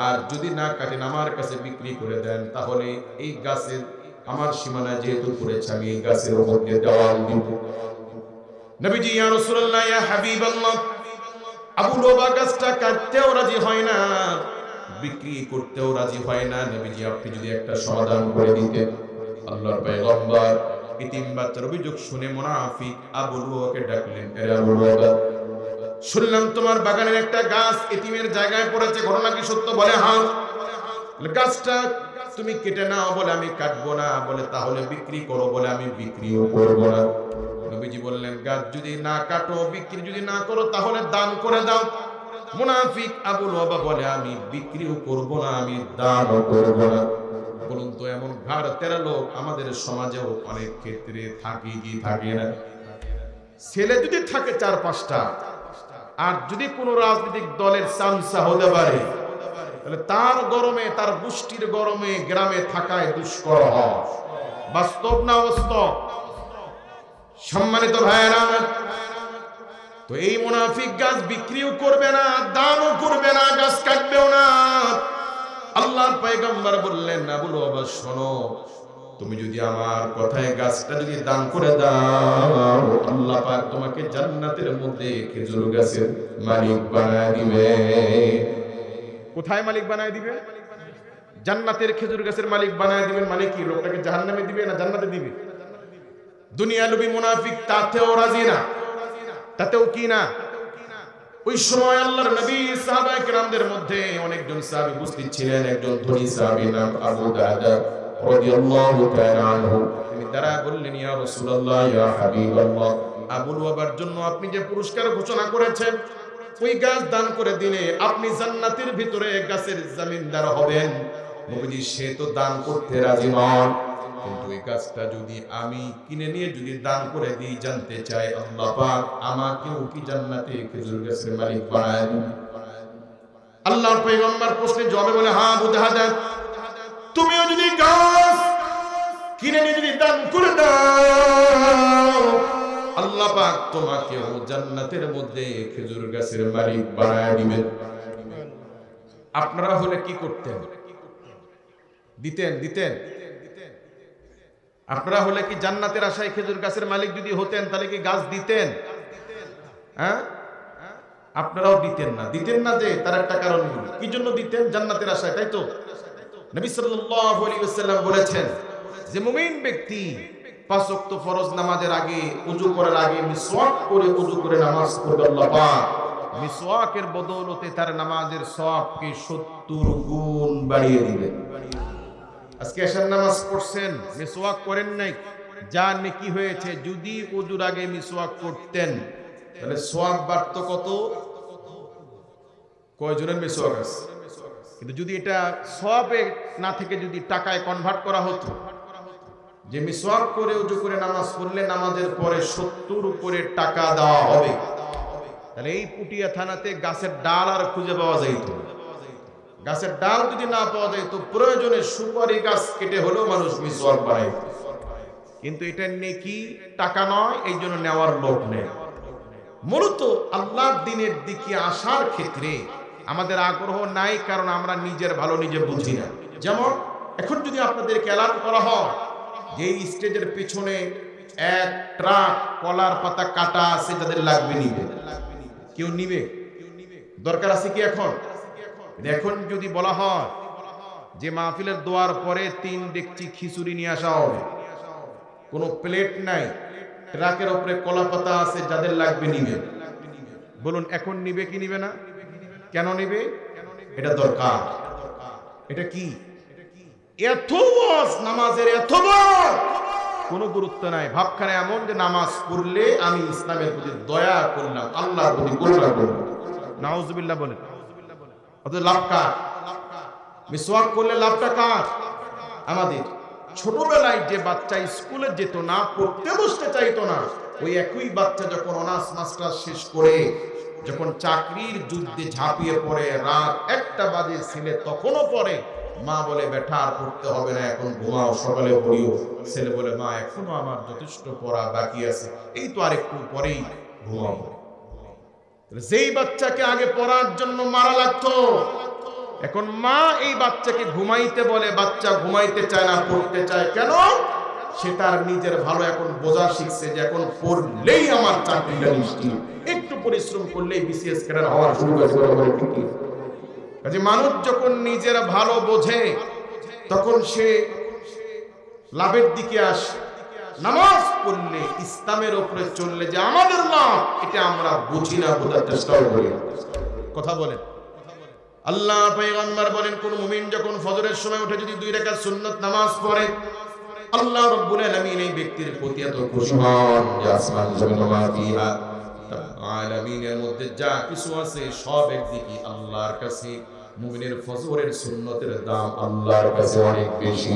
আর যদি না কাটেন আমার কাছে বিক্রি করে দেন, তাহলে এই গাছের আমার সীমানা যেহেতু পড়েছে আমি এই গাছের উপর দিয়ে দেওয়াল দিব। নবীজি, ইয়া রাসূলুল্লাহ, ইয়া হাবিবাল্লাহ, আবু লুবাবা গাছটা কাটতেও রাজি হয় না, বিক্রি করতেও রাজি হয় না। নবীজি আপনি যদি একটা সমাধান করে দিতেন। আল্লাহর পয়গম্বর এতিম বাচ্চার অভিযোগ শুনে মুনাফিক আবু লুবাবাকে ডাকলেন, এ আবু লুবাবা, শুনলাম তোমার বাগানের একটা গাছ এতিমের জায়গায় পড়েছে, ঘটনা কি সত্য? বলে হ্যাঁ। গাছটা তুমি কেটে নাও, বলে আমি কাটবো না। বলে তাহলে বিক্রি করো, বলে আমি বিক্রিও করবো না। নবীজি বললেন, গাছ যদি না কাটো, বিক্রি যদি না করো, তাহলে দান করে দাও। মুনাফিক আবু লুবাবা বলে, আমি বিক্রিও করবো না, আমি দানও করবো না। বলুন তো, এমন ঘাড় তেরা লোক আমাদের সমাজেও অনেক ক্ষেত্রে থাকে কি থাকে না? ছেলে যদি থাকে 4-5টা, আর যদি কোনো রাজনৈতিক দলের চামচা হতে পারে, তাহলে তার গরমে, তার গোষ্ঠীর গরমে গ্রামে থাকায় দুষ্কর হয়। বাস্তব না অবাস্তব? সম্মানিত ভাইয়েরা, তো এই মুনাফিক গাছ বিক্রিও করবে না, দানও করবে না, গাছ কাটবেও না। আল্লাহর পয়গম্বর বললেন, আবু লুবাবা শোনো, তুমি যদি আমার কথায় গাছটা যদি দান করে দাও, আল্লাহ পাক তোমাকে জান্নাতের মধ্যে খেজুর গাছের মালিক বানায় দিবে। কোথায় মালিক বানায় দিবে? জান্নাতের খেজুর গাছের মালিক বানায় দিবেন। মানে কি, লোকটাকে জাহান্নামে দিবে না জান্নাতে দিবে? দুনিয়া লোভী মুনাফিক তাতেও রাজি না, তাতেও কি না। ওই সময় আল্লাহর নবী সাহাবায়ে কেরামদের মধ্যে অনেকজন সাহাবী উপস্থিত ছিলেন। একজন ধনী সাহাবী নাম আবু দারদা রাদিয়াল্লাহু তাআলা আনহু, তিনি দাঁড়ায় বললেন, ইয়া রাসূলুল্লাহ, ইয়া হাবিবাল্লাহ, আবু লুবাবার জন্য আপনি যে পুরস্কার ঘোষণা করেছেন, ওই গাছ দান করে দিলে আপনি জান্নাতের ভিতরে গাছের জমিনদার হবেন। নবীজি সে তো দান করতে রাজি নন, কিন্তু এই গাছটা যদি আমি কিনে নিয়ে যদি দান করে দিই, জানতে চাই আল্লাহ পাক আমাকেও কি জান্নাতে খেজুর গাছের মালিক বানায় দিবেন? আল্লাহর পয়গম্বর প্রশ্নের জবাবে বলে, হ্যাঁ আবু দারদা, তুমিও যদি গাছ কিনে নিয়ে যদি দান করে দাও, আল্লাহ পাক তোমাকেও জান্নাতের মধ্যে খেজুর গাছের মালিক বানায় দিবেন। আপনারা হলে কি করতেন? দিতেন? আপনারা হলে কি জান্নাতের আশায় খেজুর গাছের মালিক যদি হতেন, তাহলে কি গাছ দিতেন? হ্যাঁ, আপনারাও দিতেন না। যে তার একটা কারণ, কি জন্য দিতেন? জান্নাতের আশায়, তাই তো? নবী সাল্লাল্লাহু আলাইহি ওয়াসাল্লাম বলেছেন যে মুমিন ব্যক্তি 5 ওয়াক্ত ফরজ নামাজের আগে, ওযু করার আগে মিসওয়াক করে ওযু করে নামাজ পড়বে, আল্লাহ পাক মিসওয়াকের বদৌলতে তার নামাজের সওয়াবকে 70 গুণ বাড়িয়ে দিবেন। আজকে এশার নামাজ পড়ছেন, মিসওয়াক করেন নাই, যা নেকি হয়েছে। যদি ওযুর আগে মিসওয়াক করতেন, তাহলে সওয়াব বাড়তো কত? কয়জনের মিসওয়াক আছে? কিন্তু যদি এটা সওয়াবে না থেকে যদি টাকায় কনভার্ট করা হতো, যে মিসওয়াক করে উজু করে নামাজ পড়লে নামাজের পরে 70 উপরে টাকা দেওয়া হবে, তাহলে এই পুটিয়া থানাতে গাছের ডাল আর খুঁজে পাওয়া যাইত। গাছের ডাল যদি না পাওয়া যায় তো প্রয়োজনে সুপারি গাছ কেটে হলেও মানুষ মিসওয়াক বানায়। কিন্তু এটা নেকি, টাকা নয়, এই জন্য নেওয়ার লোক নেই। মূলত আল্লাহর দিনের দিকে আসার ক্ষেত্রে আমাদের আগ্রহ নাই, কারণ আমরা নিজের ভালো নিজে বুঝি না। যেমন এখন যদি আপনাদেরকে এলান করা হয় যে এই স্টেজের পিছনে এক ট্রাক কলার পাতা কাটা আছে, যাদের লাগবে নিবে, কেউ নিবে? দরকার আছে কি এখন? এখন যদি বলা হয় যে মাহফিলের দোয়ার পরে 3 ডেকচি খিচুড়ি নিয়ে আসা হবে, কোনো প্লেট নাই, ট্রাকের উপরে কলা পাতা আছে, যাদের লাগবে নিবে, বলুন এখন নিবে কি নিবে না? কেন নিবে? এটা দরকার। এটা কি? এত ওয়াজ, নামাজের এত বড় কোনো গুরুত্ব নাই। ভাবখানে এমন যে নামাজ পড়লে আমি ইসলামের প্রতি দয়া করলাম, আল্লাহর প্রতি করুণা করলাম। নাউজুবিল্লাহ বলেন। অত লাভ কার? মিসওয়াক করলে লাভটা কার? আমাদের। ছোটবেলায় যে বাচ্চা স্কুলে যেত না, পড়তে বসতে চাইতো না, ওই একই বাচ্চা যখন অনার্স মাস্টার শেষ করে যখন চাকরির যুদ্ধে ঝাঁপিয়ে পড়ে, রাত 1টা বাজে ছেলে তখনও পড়ে, মা বলে বেটা আর পড়তে হবে না, এখন ঘুমাও, সকালে পড়িও। ছেলে বলে মা এখনো আমার যথেষ্ট পড়া বাকি আছে, এই তো আর একটু পরেই ঘুমাবো। যেই বাচ্চাকে আগে পড়ার জন্য মারা লাগতো, এখন মা এই বাচ্চাকে ঘুমাইতে বলে, বাচ্চা ঘুমাইতে চায় না, পড়তে চায়। কেন? সে তার নিজের ভালো এখন বোঝা শিখছে যে এখন পড়লেই আমার চাকরিটা নিশ্চিত, একটু পরিশ্রম করলেই বিসিএস ক্যাডার হওয়ার শুরু করে। কাজে মানুষ যখন নিজের ভালো বোঝে তখন সে লাভের দিকে আসে। নামাজ পড়লে, ইসলামের উপরে চললে যে আমাদের লাভ, এটা আমরা বুঝি না, বোঝার চেষ্টা করি। কথা বলেন। আল্লাহ পয়গম্বর বলেন কোন মুমিন যখন ফজরের সময় উঠে যদি 2 রাকাত সুন্নাত নামাজ পড়ে, আল্লাহ রাব্বুল আলামিন এই ব্যক্তির প্রতি এত খুশি হন যে আসমান জমিন মা ফিহা, আলামিনের মধ্যে যা কিছু আছে সব একদিকে আল্লাহর কাছে, মুমিনের ফজরের সুন্নতের দাম আল্লাহর কাছে অনেক বেশি।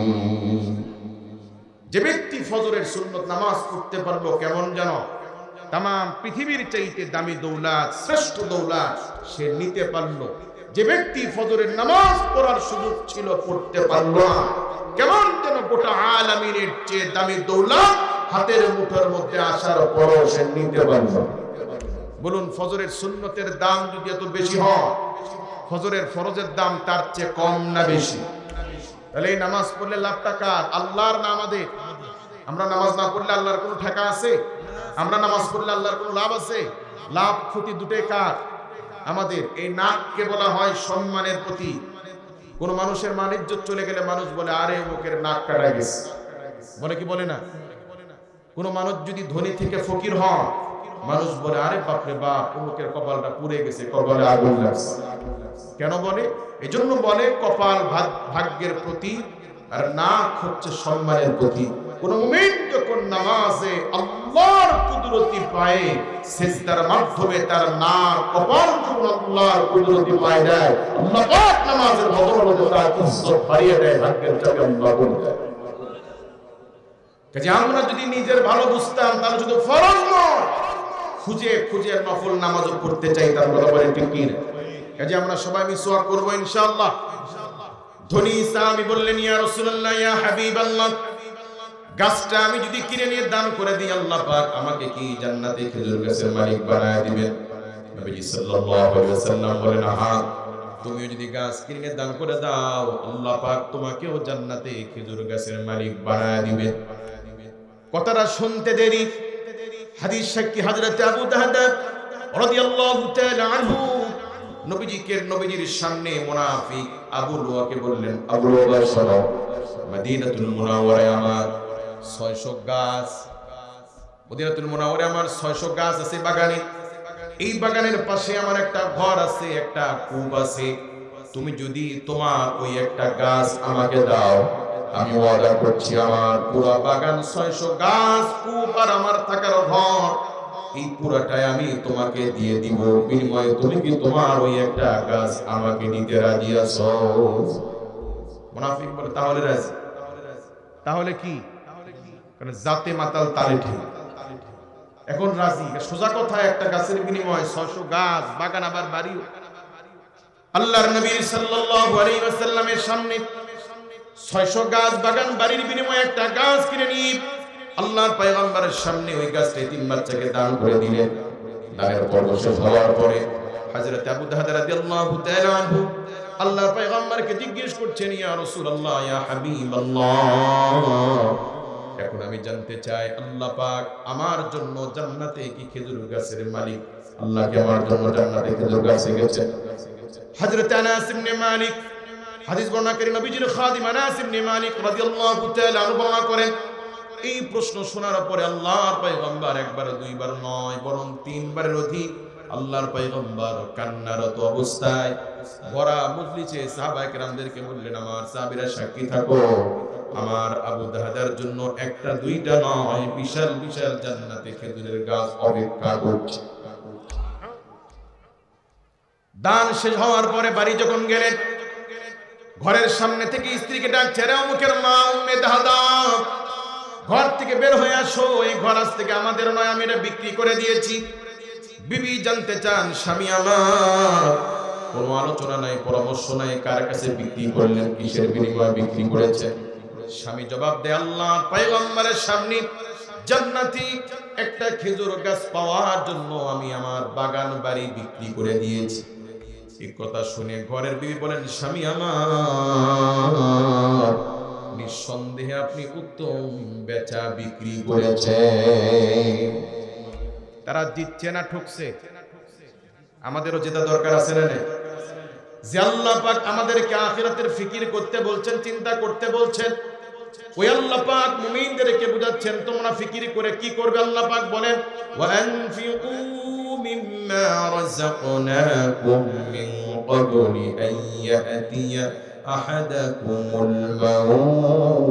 যে ব্যক্তি ফজরের সুন্নত নামাজ পড়তে পারলো, কেমন জানো? তাম পৃথিবীর চাইতে দামি দৌলত, শ্রেষ্ঠ দৌলত সে নিতে পারলো। যে ব্যক্তি ফজরের নামাজ পড়ার সুযোগ ছিল, পড়তে পারলো না, কেমন যেন গোটা আলামিনের চেয়ে দামি দৌলত হাতের মুঠোর মধ্যে আসার পরও সে নিতে পারলো। বলুন ফজরের সুন্নতের দাম যদি এত বেশি হয়, ফজরের ফরজের দাম তার চেয়ে কম না বেশি? তাহলে এই নামাজ পড়লে লাভটা কার? আল্লাহর না আমাদের? আমরা নামাজ না পড়লে আল্লাহর কোনো টাকা আছে? আমরা নামাজ পড়লে আল্লাহর কোনো লাভ আছে? লাভ ক্ষতি দুটোই কার? আমাদের। এই নাককে বলা হয় সম্মানের প্রতীক। কোন মানুষের মান ইজ্জত চলে গেলে মানুষ বলে আরে ওকের নাক কাটা গেছে, বলে কি বলে না? কোন মানুষ যদি ধনী থেকে ফকির হয়, মানুষ বলে আরে বাপরে বাপ, অমুকের কপালটা পুড়ে গেছে, কপালে আগুন লাগছে। কেন বলে? এজন্য বলে কপাল ভাগ্যের প্রতীক আর নাক হচ্ছে সম্মানের প্রতীক। কোন মুমিন যখন নামাজে আল্লাহর কুদরতি পায়, সিজদার মাধ্যমে তার নাক কপাল যখন আল্লাহর কুদরতি পায় দেয়, আল্লাহ পাক নামাজের বদৌলতে তার ইজ্জত বাড়িয়ে দেয়, ভাগ্যের চাকা আল্লাহ বলে দেয়। কাজে আমরা যদি নিজের ভালো বুঝতাম, তাহলে শুধু ফরজ নয়, খুঁজে খুঁজে নফল নামাজও পড়তে চাইতাম। কথা বলেন ঠিক কি না? কাজে আমরা সবাই মিসওয়াক করব ইনশাআল্লাহ। ধনী সাহাবী বললেন ইয়া রাসূলুল্লাহ, ইয়া হাবিবাল্লাহ, গাছটা আমি যদি কিনে নিয়ে দান করে দিই, আল্লাহ পাক আমাকে কি জান্নাতে খেজুর গাছের মালিক বানায় দিবেন? নবীজি সাল্লাল্লাহু আলাইহি ওয়াসাল্লাম বলেন, হ্যাঁ, তুমি যদি গাছ কিনে দান করে দাও, আল্লাহ পাক তোমাকেও জান্নাতে খেজুর গাছের মালিক বানায় দিবেন। কথাটা শুনতে দেরি, হাদিস সাক্ষী হযরত আবু দাহদা রাদিয়াল্লাহু তাআলা আনহু নবীজির সামনে মুনাফিক আবু লুয়াকে বললেন, আবু লুয়া শোনো, মদিনাতুল মুনাওয়ারায় আমার 600 গাছ, মদিনাতুল মুনাওয়ারায় আমার 600 গাছ আছে বাগানে। এই বাগানের পাশে আমার একটা ঘর আছে, একটা কূপ আছে। তুমি যদি তোমার ওই একটা গাছ আমাকে দাও, আমি ওয়াদা করছি আমার পুরো বাগান 600 গাছ, কূপ আর আমার থাকার ঘর, এই পুরাটাই আমি তোমাকে দিয়ে দিব। বিনিময়ে তুমি কি তোমার ওই একটা গাছ আমাকে নিতে রাজি আছো? মুনাফিক বলে তাহলে রাজি। তাহলে কি? কারণ জাতে মাতাল তালে ঠিক। এখন রাজি, সোজা কথা, একটা গাছের বিনিময়ে 600 গাছ, বাগান, আবার বাড়িও। আল্লাহর নবী সাল্লাল্লাহু আলাইহি ওয়াসাল্লামের সামনে 600 গাছ, বাগান, বাড়ির বিনিময়ে একটা গাছ কিনে নিয়ে আল্লাহর পয়গম্বরের সামনে ওই গাছটা এতিম বাচ্চাকে দান করে দিলেন। দানের পর শেষ হওয়ার পরে হযরত আবু দারদা রাদিয়াল্লাহু তাআলা আনহু আল্লাহর পয়গম্বরকে জিজ্ঞেস করছেন, ইয়া রাসূলুল্লাহ, ইয়া হাবিবাল্লাহ, এখন আমি জানতে চাই আল্লাহ পাক আমার জন্য জান্নাতে কি খেজুর গাছের মালিক? আল্লাহ কি আমার জন্য জান্নাতে খেজুর গাছ রেখেছেন? হযরত আনাস ইবনে মালিক, হাদিস বর্ণনাকারী নবীজির খাদিম আনাস ইবনে মালিক রাদিয়াল্লাহু তাআলা আনহু বর্ণনা করেন, এই প্রশ্ন শোনার পরে আল্লাহর পয়গম্বর একবার দুইবার নয় বরং 3 বারের অধিক আল্লাহর পয়গম্বর কান্নারত অবস্থায় ভরা মজলিসে সাহাবায়ে কেরামদেরকে বললেন, আমার সাহাবীরা সাক্ষী থাকো, আমার আবু দারদার জন্য একটা দুইটা নয়, বিশাল বিশাল জান্নাতে খেজুরের গাছ অপেক্ষা করছে। দান শেষ হওয়ার পরে বাড়ি যখন গেলেন, ঘরের সামনে থেকে স্ত্রীকে ডাকছে, রে অমুকের মা, উম্মে দারদা, ঘর থেকে বের হয়ে আসো, এই ঘর আজ থেকে আমাদের নয়, আমি এটা বিক্রি করে দিয়েছি। বিবি জানতে চান, স্বামী আমার, কোনো আলোচনা নাই, পরামর্শ নাই, কার কাছে বিক্রি করলেন, কিসের বিনিময়ে বিক্রি করেছেন? স্বামী জবাব দেয়, আল্লাহ পয়গম্বরের সামনে জান্নাতি একটা খেজুর গাছ পাওয়ার জন্য আমি আমার বাগান বাড়ি বিক্রি করে দিয়েছি। এই কথা শুনে ঘরের বিবি বলেন, স্বামী আমার, নিঃসন্দেহে আপনি উত্তম বেচা বিক্রি করেছেন। তারা জিতছে না ঠকছে? আমাদেরও জেতা দরকার আছে না? যে আল্লাহ পাক আমাদেরকে আখিরাতের ফিকির করতে বলছেন, চিন্তা করতে বলছেন, ওই আল্লাহ পাক মুমিনদেরকে বুঝাচ্ছেন, তোমরা ফিকির করে কি করবে? আল্লাহ পাক বলেন, ওয়ানফিকু মিম্মা রাযাকনাকুম মিন ক্বাবলি আন ইয়াতিয়া আহাদাকুমুল মাউত।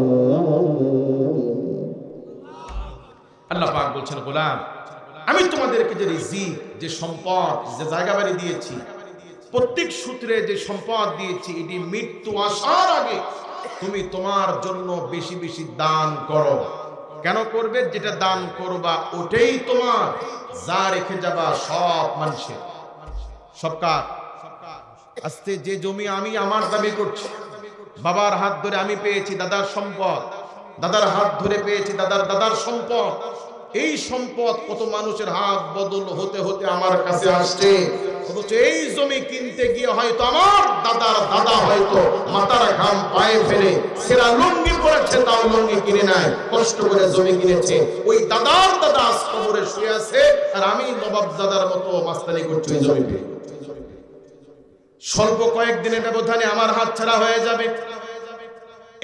আল্লাহ পাক বলছেন, গোলাম, আমি তোমাদেরকে যে রিজিক, যে সম্পদ, যে জায়গা বাড়ি দিয়েছি, প্রত্যেক সূত্রে যে সম্পদ দিয়েছি, এটি মৃত্যু আসার আগে তুমি তোমার জন্য বেশি বেশি দান করো। কেন করবে? যেটা দান করবা ওটাই তোমার, যা রেখে যাবা সব মানুষের, সব কার? আজকে যে জমি আমি আমার দাবি করছি, বাবার হাত ধরে আমি পেয়েছি দাদার সম্পদ, দাদার হাত ধরে পেয়েছি দাদার দাদার সম্পদ, এই সম্পদ কত মানুষের হাত বদল হতে হতে আমার কাছে আসছে, অথচ এই জমি কিনতে গিয়ে হয়তো আমার দাদার দাদা হয়তো মাথার ঘাম পায়ে ফেলে সেরা লুঙ্গি পরেছে, তাও লুঙ্গি কিনে নাই, কষ্ট করে জমি কিনেছে। ওই দাদার দাদা কবরে শুয়ে আছে, আর আমি নবাব দাদার মতো মাস্তানি করছি ওই জমিতে। স্বল্প কয়েকদিনের ব্যবধানে আমার হাত ছাড়া হয়ে যাবে।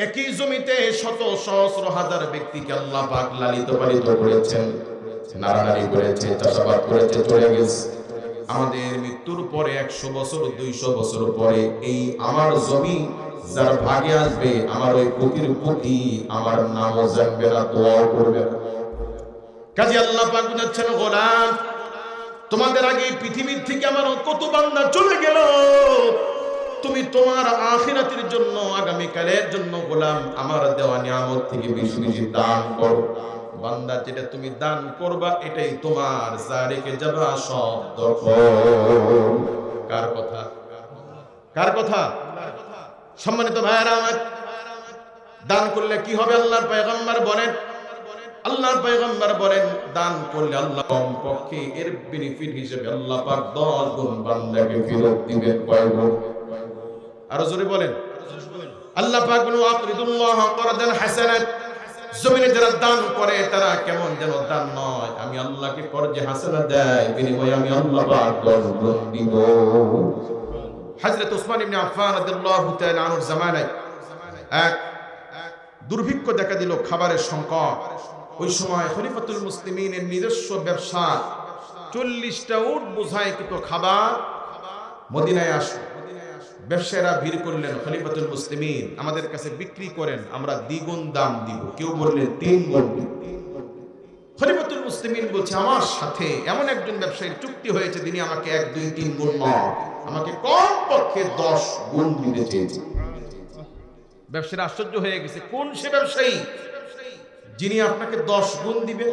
একই জমিতে শত সহস্র হাজার ব্যক্তিকে আল্লাহ পাক লালিত পালিত করেছেন, নাড়ানাড়ি করেছে, চাষাবাদ করেছে, চলে গেছে। আমাদের মৃত্যুর পরে 100 বছর 200 বছর পরে এই আমার জমি যার ভাগে আসবে, আমার ওই পুতির পুতি আমার নামও জানবে না, দোয়াও করবে না। কাজে আল্লাহ পাক বুঝাচ্ছেন, গোলাম, তোমাদের আগে পৃথিবীর থেকে আমার কত বান্দা চলে গেল, তুমি তোমার আখিরাতের জন্য, আগামীকালের জন্য গোলাম আমার দেওয়া নিয়ামত থেকে বেশি বেশি দান করো। বান্দা, যেটা তুমি দান করবা এটাই তোমার, যা রেখে যাবা সব দখল। কার কথা? কার কথা? সম্মানিত ভাইয়েরা আমার, দান করলে কি হবে? আল্লাহর পয়গম্বর বলেন, আল্লাহর পয়গম্বর বলেন, দান করলে আল্লাহ কমপক্ষে এর বেনিফিট হিসেবে আল্লাহ পাক 10 গুণ বান্দাকে ফেরত দিবেন। কয় গুণ? আরো জোরে বলেন। আল্লাহ পাক বলেন, আকরিদুল্লাহ করদান হাসানাত। জমিনে যারা দান করে তারা কেমন যেন দান নয়, আমি আল্লাহকে কর্জে হাসানাত দেয়, বিনিময়ে আমি আল্লাহ পাক 10 গুণ দিব। হযরত উসমান ইবনে আফফান রাদিয়াল্লাহু তাআলা আনহুর জামানায় এক দুর্ভিক্ষ দেখা দিল, খাবারের সংকট। ওই সময় খলিফাতুল মুসলিমিনের নিজস্ব ব্যবসা, 40টা উট বোঝাই কিন্তু খাবার মদিনায় আসে। ব্যবসায়ীরা ভিড় করলেন, খলিফাতুল মুসলিমিন আমাদের কাছে বিক্রি করেন, আমরা দ্বিগুণ দাম দিব। কেউ বললেন 3 গুণ। খলিফাতুল মুসলিমিন বলছে, আমার সাথে এমন একজন ব্যবসায়ীর চুক্তি হয়েছে, তিনি আমাকে 1, 2, 3 গুণ নয়, আমাকে কমপক্ষে 10 গুণ দিতে চেয়েছে। ব্যবসায়ীরা আশ্চর্য হয়ে গেছে, কোন সে ব্যবসায়ী যিনি আপনাকে 10 গুণ দিবেন।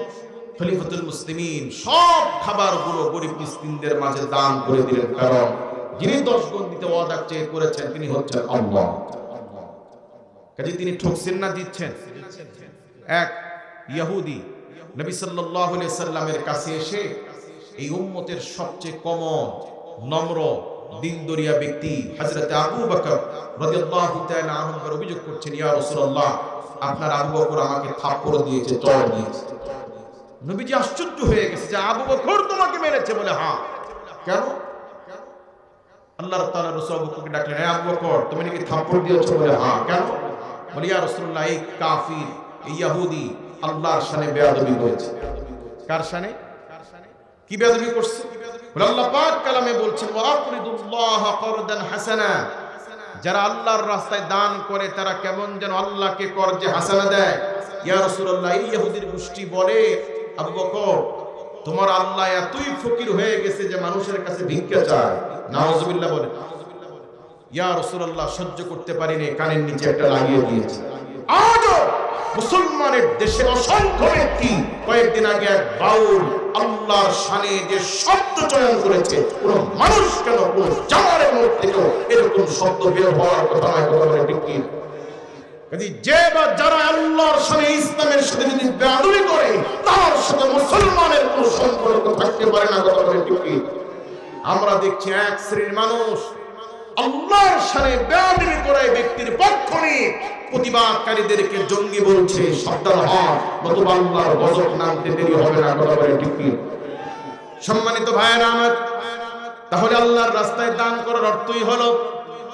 খলিফাতুল মুসলিমিন সব খাবারগুলো গরিব মিসকিনদের মাঝে দান করে দিলেন, কারণ যিনি 10 গুণ দিতে ওয়াদা করেছেন তিনি হচ্ছেন আল্লাহ। কাজে তিনি ঠকছেন না, দিচ্ছেন। এক ইহুদি নবী সাল্লাল্লাহু আলাইহি সাল্লামের কাছে এসে এই উম্মতের সবচেয়ে কমন, নম্র, দিনদরিয়া ব্যক্তি হযরত আবু বকর রাদিয়াল্লাহু তাআলা আনহুর অভিযোগ করছেন, ইয়া রাসূলুল্লাহ, আপনার আবু বকর আমাকে থাপ্পড় দিয়েছে, চড় দিয়েছে। নবীজি আশ্চর্য হয়ে গেছে যে আবু বকর তোমাকে মেরেছে? বলে হ্যাঁ। কেন? আল্লাহ তাআলা রাসূল আবু বকরকে ডাকলেন, হে আবু বকর, তুমি নাকি থাপ্পড় দিয়েছো? বলে হ্যাঁ। কেন? বলে ইয়া রাসূলুল্লাহ, এই কাফির, এই ইহুদি আল্লাহর শানে বেয়াদবি করেছে। কার শানে? কি বেয়াদবি করছে? বলে আল্লাহ পাক কালামে বলছেন, ওয়া আকরিদুল্লাহ করদান হাসানা, যারা আল্লাহর রাস্তায় দান করে তারা কেমন যেন আল্লাহকে কর্জে হাসানা দেয়। ইয়া রাসূলুল্লাহ, এই ইহুদির গোষ্ঠী বলে, আবু বকর, তোমার আল্লাহ এতই ফকির হয়ে গেছে যে মানুষের কাছে ভিক্ষা চায়। নাউজুবিল্লাহ বলে। ইয়া রাসূলুল্লাহ, সহ্য করতে পারিনি, কানের নিচে একটা লাগিয়ে দিয়েছে। আজও মুসলমানের দেশে অসংখ্য ব্যক্তি, কয়েকদিন আগে এক বাউল আল্লাহর শানে যে শব্দ চয়ন করেছে, কোন মানুষ কেন, কোন জামারের মুখ থেকেও এরকম শব্দ বের হওয়ার কথা নয়। কথা বলে ঠিক কি? যে বা যারা আল্লাহর শানে, ইসলামের সাথে যদি বেয়াদবি করে, তার সাথে মুসলমানের কোনো সম্পর্ক থাকতে পারে না। কথা বলে ঠিক কি? আমরা দেখছি এক শ্রেণীর মানুষ আল্লাহর শানে বেয়াদবি করে ব্যক্তির পক্ষ নিয়ে প্রতিবাদকারীদেরকে জঙ্গি বলছে। সাবধান হন, নতুবা আল্লাহর গজব নামতে দেরি হবে না। কথা বলে ঠিক কি? সম্মানিত ভাইয়েরা আমার, তাহলে আল্লাহর রাস্তায় দান করার অর্থই হলো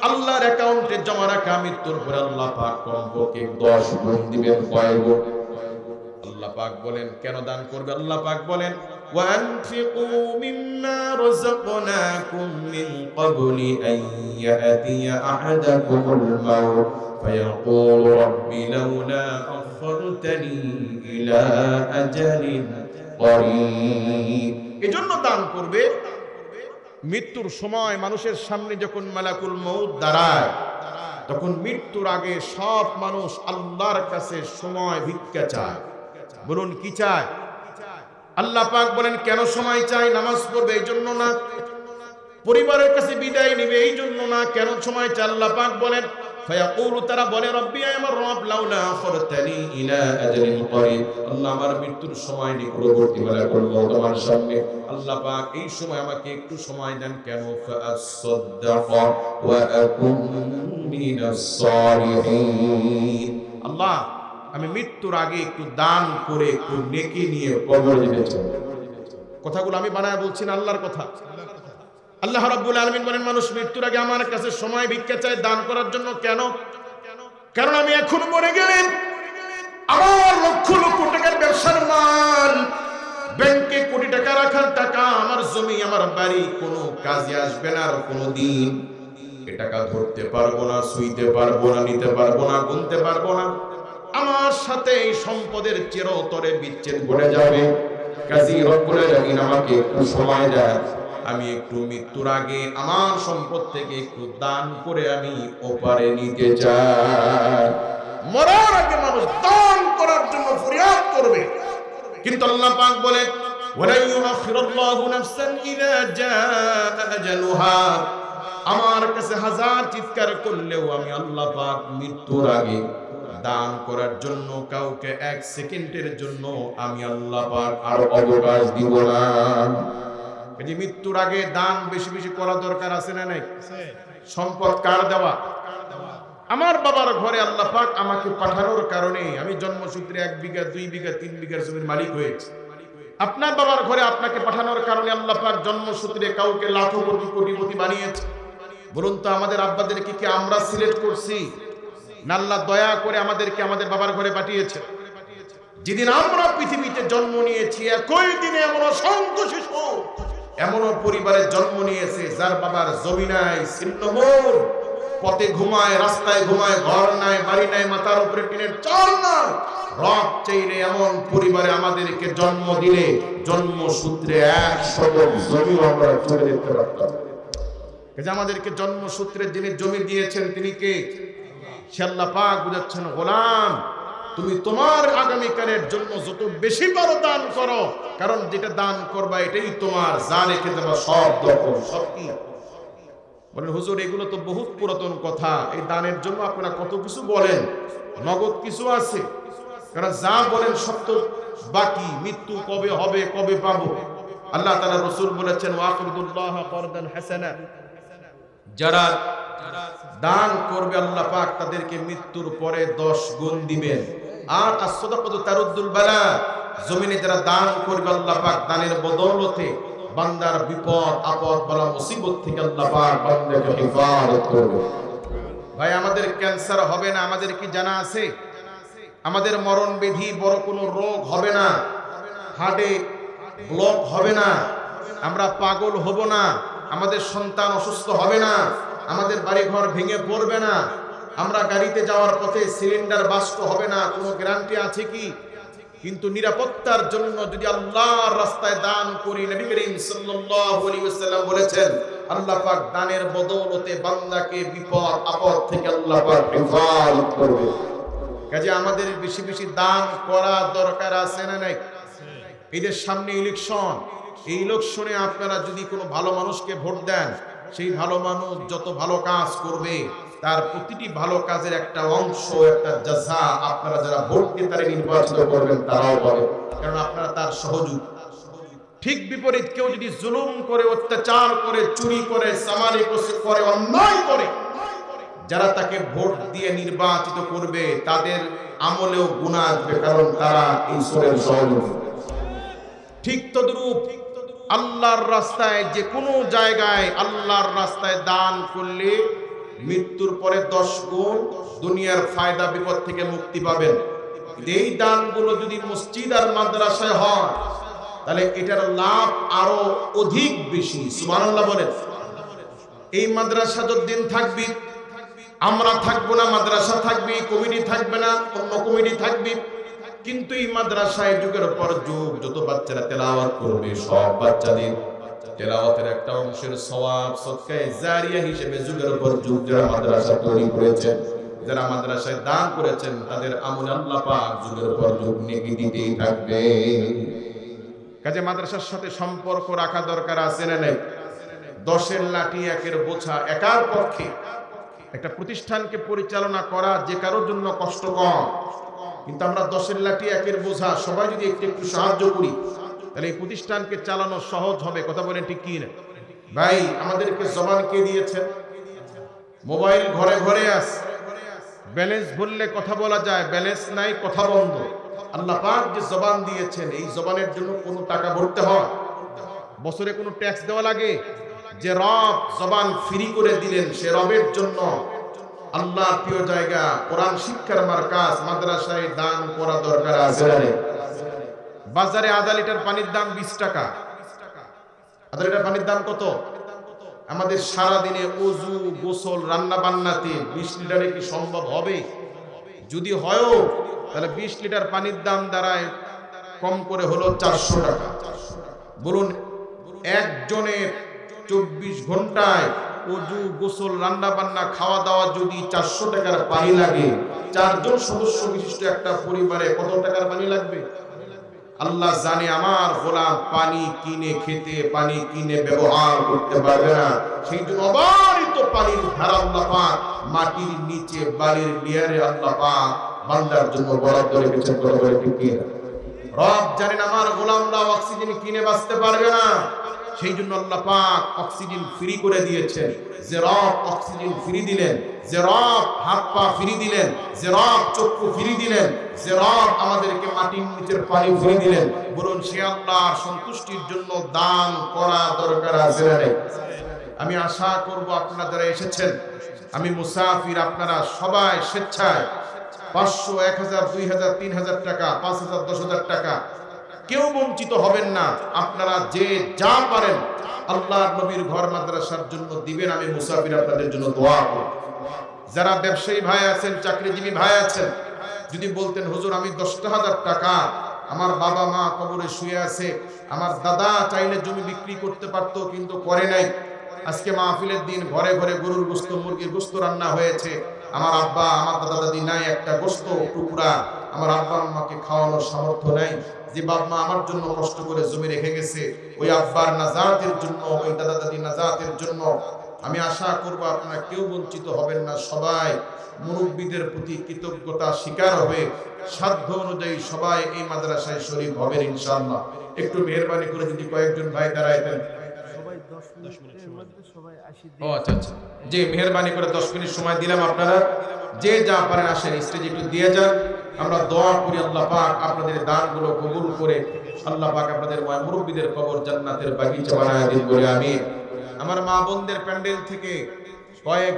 আল্লাহর অ্যাকাউন্টে জমা রাখা। মৃত্যুর পরে আল্লাহ পাক কমপক্ষে 10 গুণ দিবেন। কয় গুণ? আল্লাহ পাক বলেন কেন দান করবে? আল্লাহ পাক বলেন, ওয়ানফিকু মিম্মা রাযাকনাকুম মিন ক্বাবলি আন ইয়াতিয়া আহাদাকুমুল মাউত ফায়াকুলু রাব্বি লাউলা আখখারতানি ইলা আজালিন করিব। এজন্য দান করবে মৃত্যুর সময় মানুষের সামনে যখন মালাকুল মউত দাঁড়ায়, তখন মৃত্যুর আগে সব মানুষ আল্লাহর কাছে সময় ভিক্ষা চায়। বলুন কি চায়? আল্লাহ পাক বলেন কেন সময় চাই? নামাজ পড়বে এই জন্য না, পরিবারের কাছে বিদায় নেবে এই জন্য না। কেন সময় চায়? আল্লাহ পাক বলেন, ফায়াকুলু, তারা বলে, রব্বি, আমার রব, লাউলা আখখারতানি ইলা আজালিন করিব, আল্লাহ আমার মৃত্যুর সময় নিকটবর্তী, মালাকুল মউত আমার সামনে, আল্লাহ পাক এই সময় আমাকে একটু সময় দেন। কেন? ফাআসাদদাকা ওয়া আকুন মিনাস সালিহিন, আল্লাহ আমি মৃত্যুর আগে একটু দান করে একটু নেকি নিয়ে কবর যেতে চাই। কথাগুলো আমি বানায় বলছি না, আল্লাহর কথা। আল্লাহ রাব্বুল আলামিন বলেন, মানুষ মৃত্যুর আগে আমার কাছে সময় ভিক্ষা চায় দান করার জন্য। কেন? কারণ আমি এখন মরে গেলে আমার লক্ষ লক্ষ টাকার ব্যবসার মাল, ব্যাংকে কোটি টাকা রাখার টাকা, আমার জমি, আমার বাড়ি কোনো কাজে আসবে না আর কোনো দিন। এ টাকা ধরতে পারবো না, ছুঁইতে পারবো না, নিতে পারবো না, গুনতে পারবো না। আমার সাথে এই সম্পদের চিরতরে বিচ্ছেদ ঘটে যাবে। কাজী রব্বুল আলামিন আমাকে একটু সময় দেন, আমি একটু মৃত্যুর আগে আমার সম্পদ থেকে একটু দান করে আমি ওপারে নিতে চাই। মরার আগে মানুষ দান করার জন্য ফরিয়াদ করবে, কিন্তু আল্লাহ পাক বলেন, ওয়ালা ইউআখিরুল্লাহু নাফসান ইযা জাআ আজালুহা, আমার কাছে হাজার চিৎকার করলেও আমি আল্লাহ পাক মৃত্যুর আগে দান করার জন্য কাউকে 1 সেকেন্ডের জন্য আমি আল্লাহ পাক আর অবকাশ দিব না। এই মৃত্যুর আগে দান বেশি বেশি করা দরকার আছে না নাই? সম্পদ কার দেওয়া? আমার বাবার ঘরে আল্লাহ পাক আমাকে পাঠানোর কারণে আমি জন্মসূত্রে 1 বিঘা 2 বিঘা 3 বিঘার জমির মালিক হয়েছি। আপনার বাবার ঘরে আপনাকে পাঠানোর কারণে আল্লাহ পাক জন্মসূত্রে কাউকে লাখপতি কোটিপতি বানিয়েছে। বলুন তো, আমাদের আব্বাদেরকে কি আমরা সিলেক্ট করছি না আল্লাহ দয়া করে আমাদেরকে আমাদের বাবার ঘরে পাঠিয়েছে? যেদিন আমরা পৃথিবীতে জন্ম নিয়েছি, একই দিনে এমন অসংখ্য শিশু এমন পরিবারে জন্ম নিয়েছে যার বাবার জমি নাই, ছিন্নমূল, পথে ঘুমায়, রাস্তায় ঘুমায়, ঘর নাই, বাড়ি নাই, মাথার উপরে টিনের চাল নাই, রব চাইলে এমন পরিবারে আমাদেরকে জন্ম দিলে জন্মসূত্রে 1 শতক জমি আমরা চলে যেতে পারতাম। আমাদেরকে জন্মসূত্রে যিনি জমি দিয়েছেন তিনি কে? সে আল্লাহ পাক বুঝাচ্ছেন, গোলাম তুমি তোমার আগামীকালের জন্য যত বেশি পারো দান করো, কারণ যেটা দান করবা এটাই তোমার, যা রেখে দেবা সব দখল। সব কি বলেন হুজুর, এগুলো তো বহুত পুরাতন কথা, এই দানের জন্য আপনারা কত কিছু বলেন, নগদ কিছু আছে, কারণ যা বলেন সব তো বাকি, মৃত্যু কবে হবে, কবে পাবো। আল্লাহ তাআলা রাসূল বলেছেন ওয়াকরিদুল্লাহ করদান হাসানা, যারা দান করবে আল্লাহ পাক তাদেরকে মৃত্যুর পরে 10 গুণ দিবেন। আর as-সাদাকাতু তারুদ্দুল বালা, জমিনে যারা দান করবে আল্লাহ পাক দানের বদৌলতে বান্দার বিপদ আপদ বালা মুসিবত থেকে আল্লাহ পাক বান্দাকে হেফাজত করবে। ভাই আমাদের ক্যান্সার হবে না, আমাদের কি জানা আছে? আমাদের মরণ ব্যাধি বড় কোনো রোগ হবে না, হার্টে ব্লক হবে না, আমরা পাগল হব না, আমাদের সন্তান অসুস্থ হবে না, আমাদের বাড়িঘর ভেঙে পড়বে না, আমরা গাড়িতে যাওয়ার পথে সিলিন্ডার বাস্ট হবে না, কোনো গ্যারান্টি আছে কি? কিন্তু নিরাপত্তার জন্য যদি আল্লাহর রাস্তায় দান করি, নবী করিম সাল্লাল্লাহু আলাইহি ওয়াসাল্লাম বলেছেন আল্লাহ পাক দানের বদৌলতে বান্দাকে বিপদ আপদ থেকে আল্লাহ পাক হেফাজত করবে। কাজে আমাদের বেশি বেশি দান করা দরকার আছে না নাই? এদের সামনে ইলেকশন, এই ইলেকশনে আপনারা যদি কোনো ভালো মানুষকে ভোট দেন, সেই ভালো মানুষ যত ভালো কাজ করবে তার প্রতিটি ভালো কাজের একটা অংশ, একটা জাযা আপনারা যারা ভোট দিয়ে তারা নির্বাচিত করবেন তারাও পাবে, কারণ আপনারা তার সহযোগী। ঠিক বিপরীত কেউ যদি জুলুম করে, অত্যাচার করে, চুরি করে, সামারি করে, অন্যায় করে, যারা তাকে ভোট দিয়ে নির্বাচিত করবে তাদের আমলেও গুনাহ আসবে, কারণ তারা ঈশ্বরের সহযোগী। ঠিক তদ্রূপ আল্লাহর রাস্তায় যে কোনো জায়গায় আল্লাহর রাস্তায় দান করলে মৃত্যুর পরে 10 গুণ দুনিয়ার ফায়দা বিপদ থেকে মুক্তি পাবেন। এই দানগুলো যদি মসজিদ আর মাদ্রাসায় হয় তাহলে এটার লাভ আরো অধিক বেশি। সুবহানাল্লাহ বলেন। এই মাদ্রাসা যতদিন থাকবে, আমরা থাকবো না, মাদ্রাসা থাকবে, কমিটি থাকবে না, অন্য কমিটি থাকবে, কিন্তু এই মাদ্রাসায় যুগের পর যুগ যত বাচ্চারা তেলাওয়াত করবে, সব বাচ্চাদের তেলাওয়াতের একটা অংশের সওয়াব সদকায়ে জারিয়া হিসেবে যুগের পর যুগ যারা মাদ্রাসা তৈরি করেছেন, যারা মাদ্রাসায় দান করেছেন, তাদের আমলে আল্লাহ পাক যুগের পর যুগ নেকি দিতেই থাকবে। কাজে মাদ্রাসার সাথে সম্পর্ক রাখা দরকার আছে না নাই? 10-এর লাঠি 1-এর বোঝা, একার পক্ষে একটা প্রতিষ্ঠানকে পরিচালনা করা যে কারোর জন্য কষ্ট কম, কিন্তু আমরা 10-এর লাঠি 1-এর বোঝা সবাই যদি একটু একটু সাহায্য করি তাহলে এই প্রতিষ্ঠানকে চালানো সহজ হবে। কথা বলেন ঠিক কি না? ভাই আমাদেরকে জবান কে দিয়েছেন? মোবাইল ঘরে ঘরে আছে, ব্যালেন্স ভরলে কথা বলা যায়, ব্যালেন্স নাই কথা বন্ধ। আল্লাহ পাক যে জবান দিয়েছেন, এই জবানের জন্য কোনো টাকা ভরতে হয়? বছরে কোনো ট্যাক্স দেওয়া লাগে? যে রব জবান ফ্রি করে দিলেন সে রবের জন্য আল্লাহর প্রিয় জায়গা কোরআন শিক্ষার মার্কাজ মাদ্রাসায় দান করা দরকার আছে। বাজারে আধা লিটার পানির দাম 20 টাকা। আধা লিটার পানির দাম কত? আমাদের সারা দিনে ওযু গোসল রান্না বান্নাতে 20 লিটারে কি সম্ভব হবে? যদি হয়ও তাহলে 20 লিটার পানির দাম দাঁড়ায় কম করে হলো 400 টাকা। বলুন একজনের 24 ঘন্টায় ওযু গোসল রান্না বান্না খাওয়া দাওয়া যদি 400 টাকার পানি লাগে, 4 জন সদস্য বিশিষ্ট একটা পরিবারে কত টাকার পানি লাগবে? আল্লাহ জানে আমার গোলাম পানি কিনে খেতে, পানি কিনে ব্যবহার করতে পারবে না, সেই জন্য অবারিত পানির ধারা আল্লাহ পাক মাটির নিচে বাড়ির লেয়ারে আল্লাহ পাক বান্দার জন্য বরাদ্দ রেখেছেন। করে ঠিক কি রব জানেন আমার গোলামরা অক্সিজেন কিনে বাঁচতে পারবে না, সেই জন্য আল্লাহ পাক অক্সিজেন ফ্রি করে দিয়েছেন। যে রব অক্সিজেন ফ্রি দিলেন, যে রব হাত পা ফ্রি দিলেন, যে রব চক্ষু ফ্রি দিলেন, যে রব আমাদেরকে মাটির নিচের পানি ফ্রি দিলেন, বলুন সে আল্লাহর সন্তুষ্টির জন্য দান করা দরকার আছে না নেই? আমি আশা করব আপনারা যারা এসেছেন, আমি মুসাফির, আপনারা সবাই স্বেচ্ছায় 500, 1000, 2000, 3000 টাকা, 5000, 10000 টাকা কেউ বঞ্চিত হবেন না। আপনারা যে যা পারেন আল্লাহর নবীর ঘর মাদ্রাসার জন্য দিবেন। আমি মুসাফির আপনাদের জন্য দোয়া করি। যারা ব্যবসায়ী ভাই আছেন, চাকরিজীবী ভাই আছেন, যদি বলতেন হুজুর আমি 10,000 টাকা, আমার বাবা মা কবরে শুয়ে আছে, আমার দাদা চাইলে জমি বিক্রি করতে পারত কিন্তু করে নাই, আজকে মাহফিলের দিন ঘরে ঘরে গরুর গোশত মুরগির গোশত রান্না হয়েছে, আমার আব্বা আমার দাদা দাদি নাই একটা গোশত টুকরা আমার আব্বা আম্মাকে খাওয়ানোর সামর্থ্য নাই, যে বাপ মা আমার জন্য কষ্ট করে জমি রেখে গেছে, ওই আব্বার নাজাতের জন্য, ওই দাদা দাদি নাজাতের জন্য আমি আশা করব আপনারা কেউ বঞ্চিত হবেন না। সবাই মুরব্বীদের প্রতি কৃতজ্ঞতা স্বীকার হয়ে সাধ্য অনুযায়ী সবাই এই মাদ্রাসায় শরীক হবেন ইনশাআল্লাহ। একটু মেহেরবানি করে যদি কয়েকজন ভাই দাঁড়াইতেন। ও আচ্ছা আচ্ছা, জি মেহেরবানি করে 10 মিনিট সময় দিলাম। আপনারা যে যা পারেন আসেন, স্টেজে একটু দিয়ে যান। আমরা দোয়া করি আল্লাহ পাক আপনাদের দানগুলো কবুল করে আল্লাহ পাক আপনাদের মুরব্বীদের কবর জান্নাতের বাগিচা বানায় দিন বলে আমিন। আমার মা বোনদের প্যান্ডেল থেকে কয়েক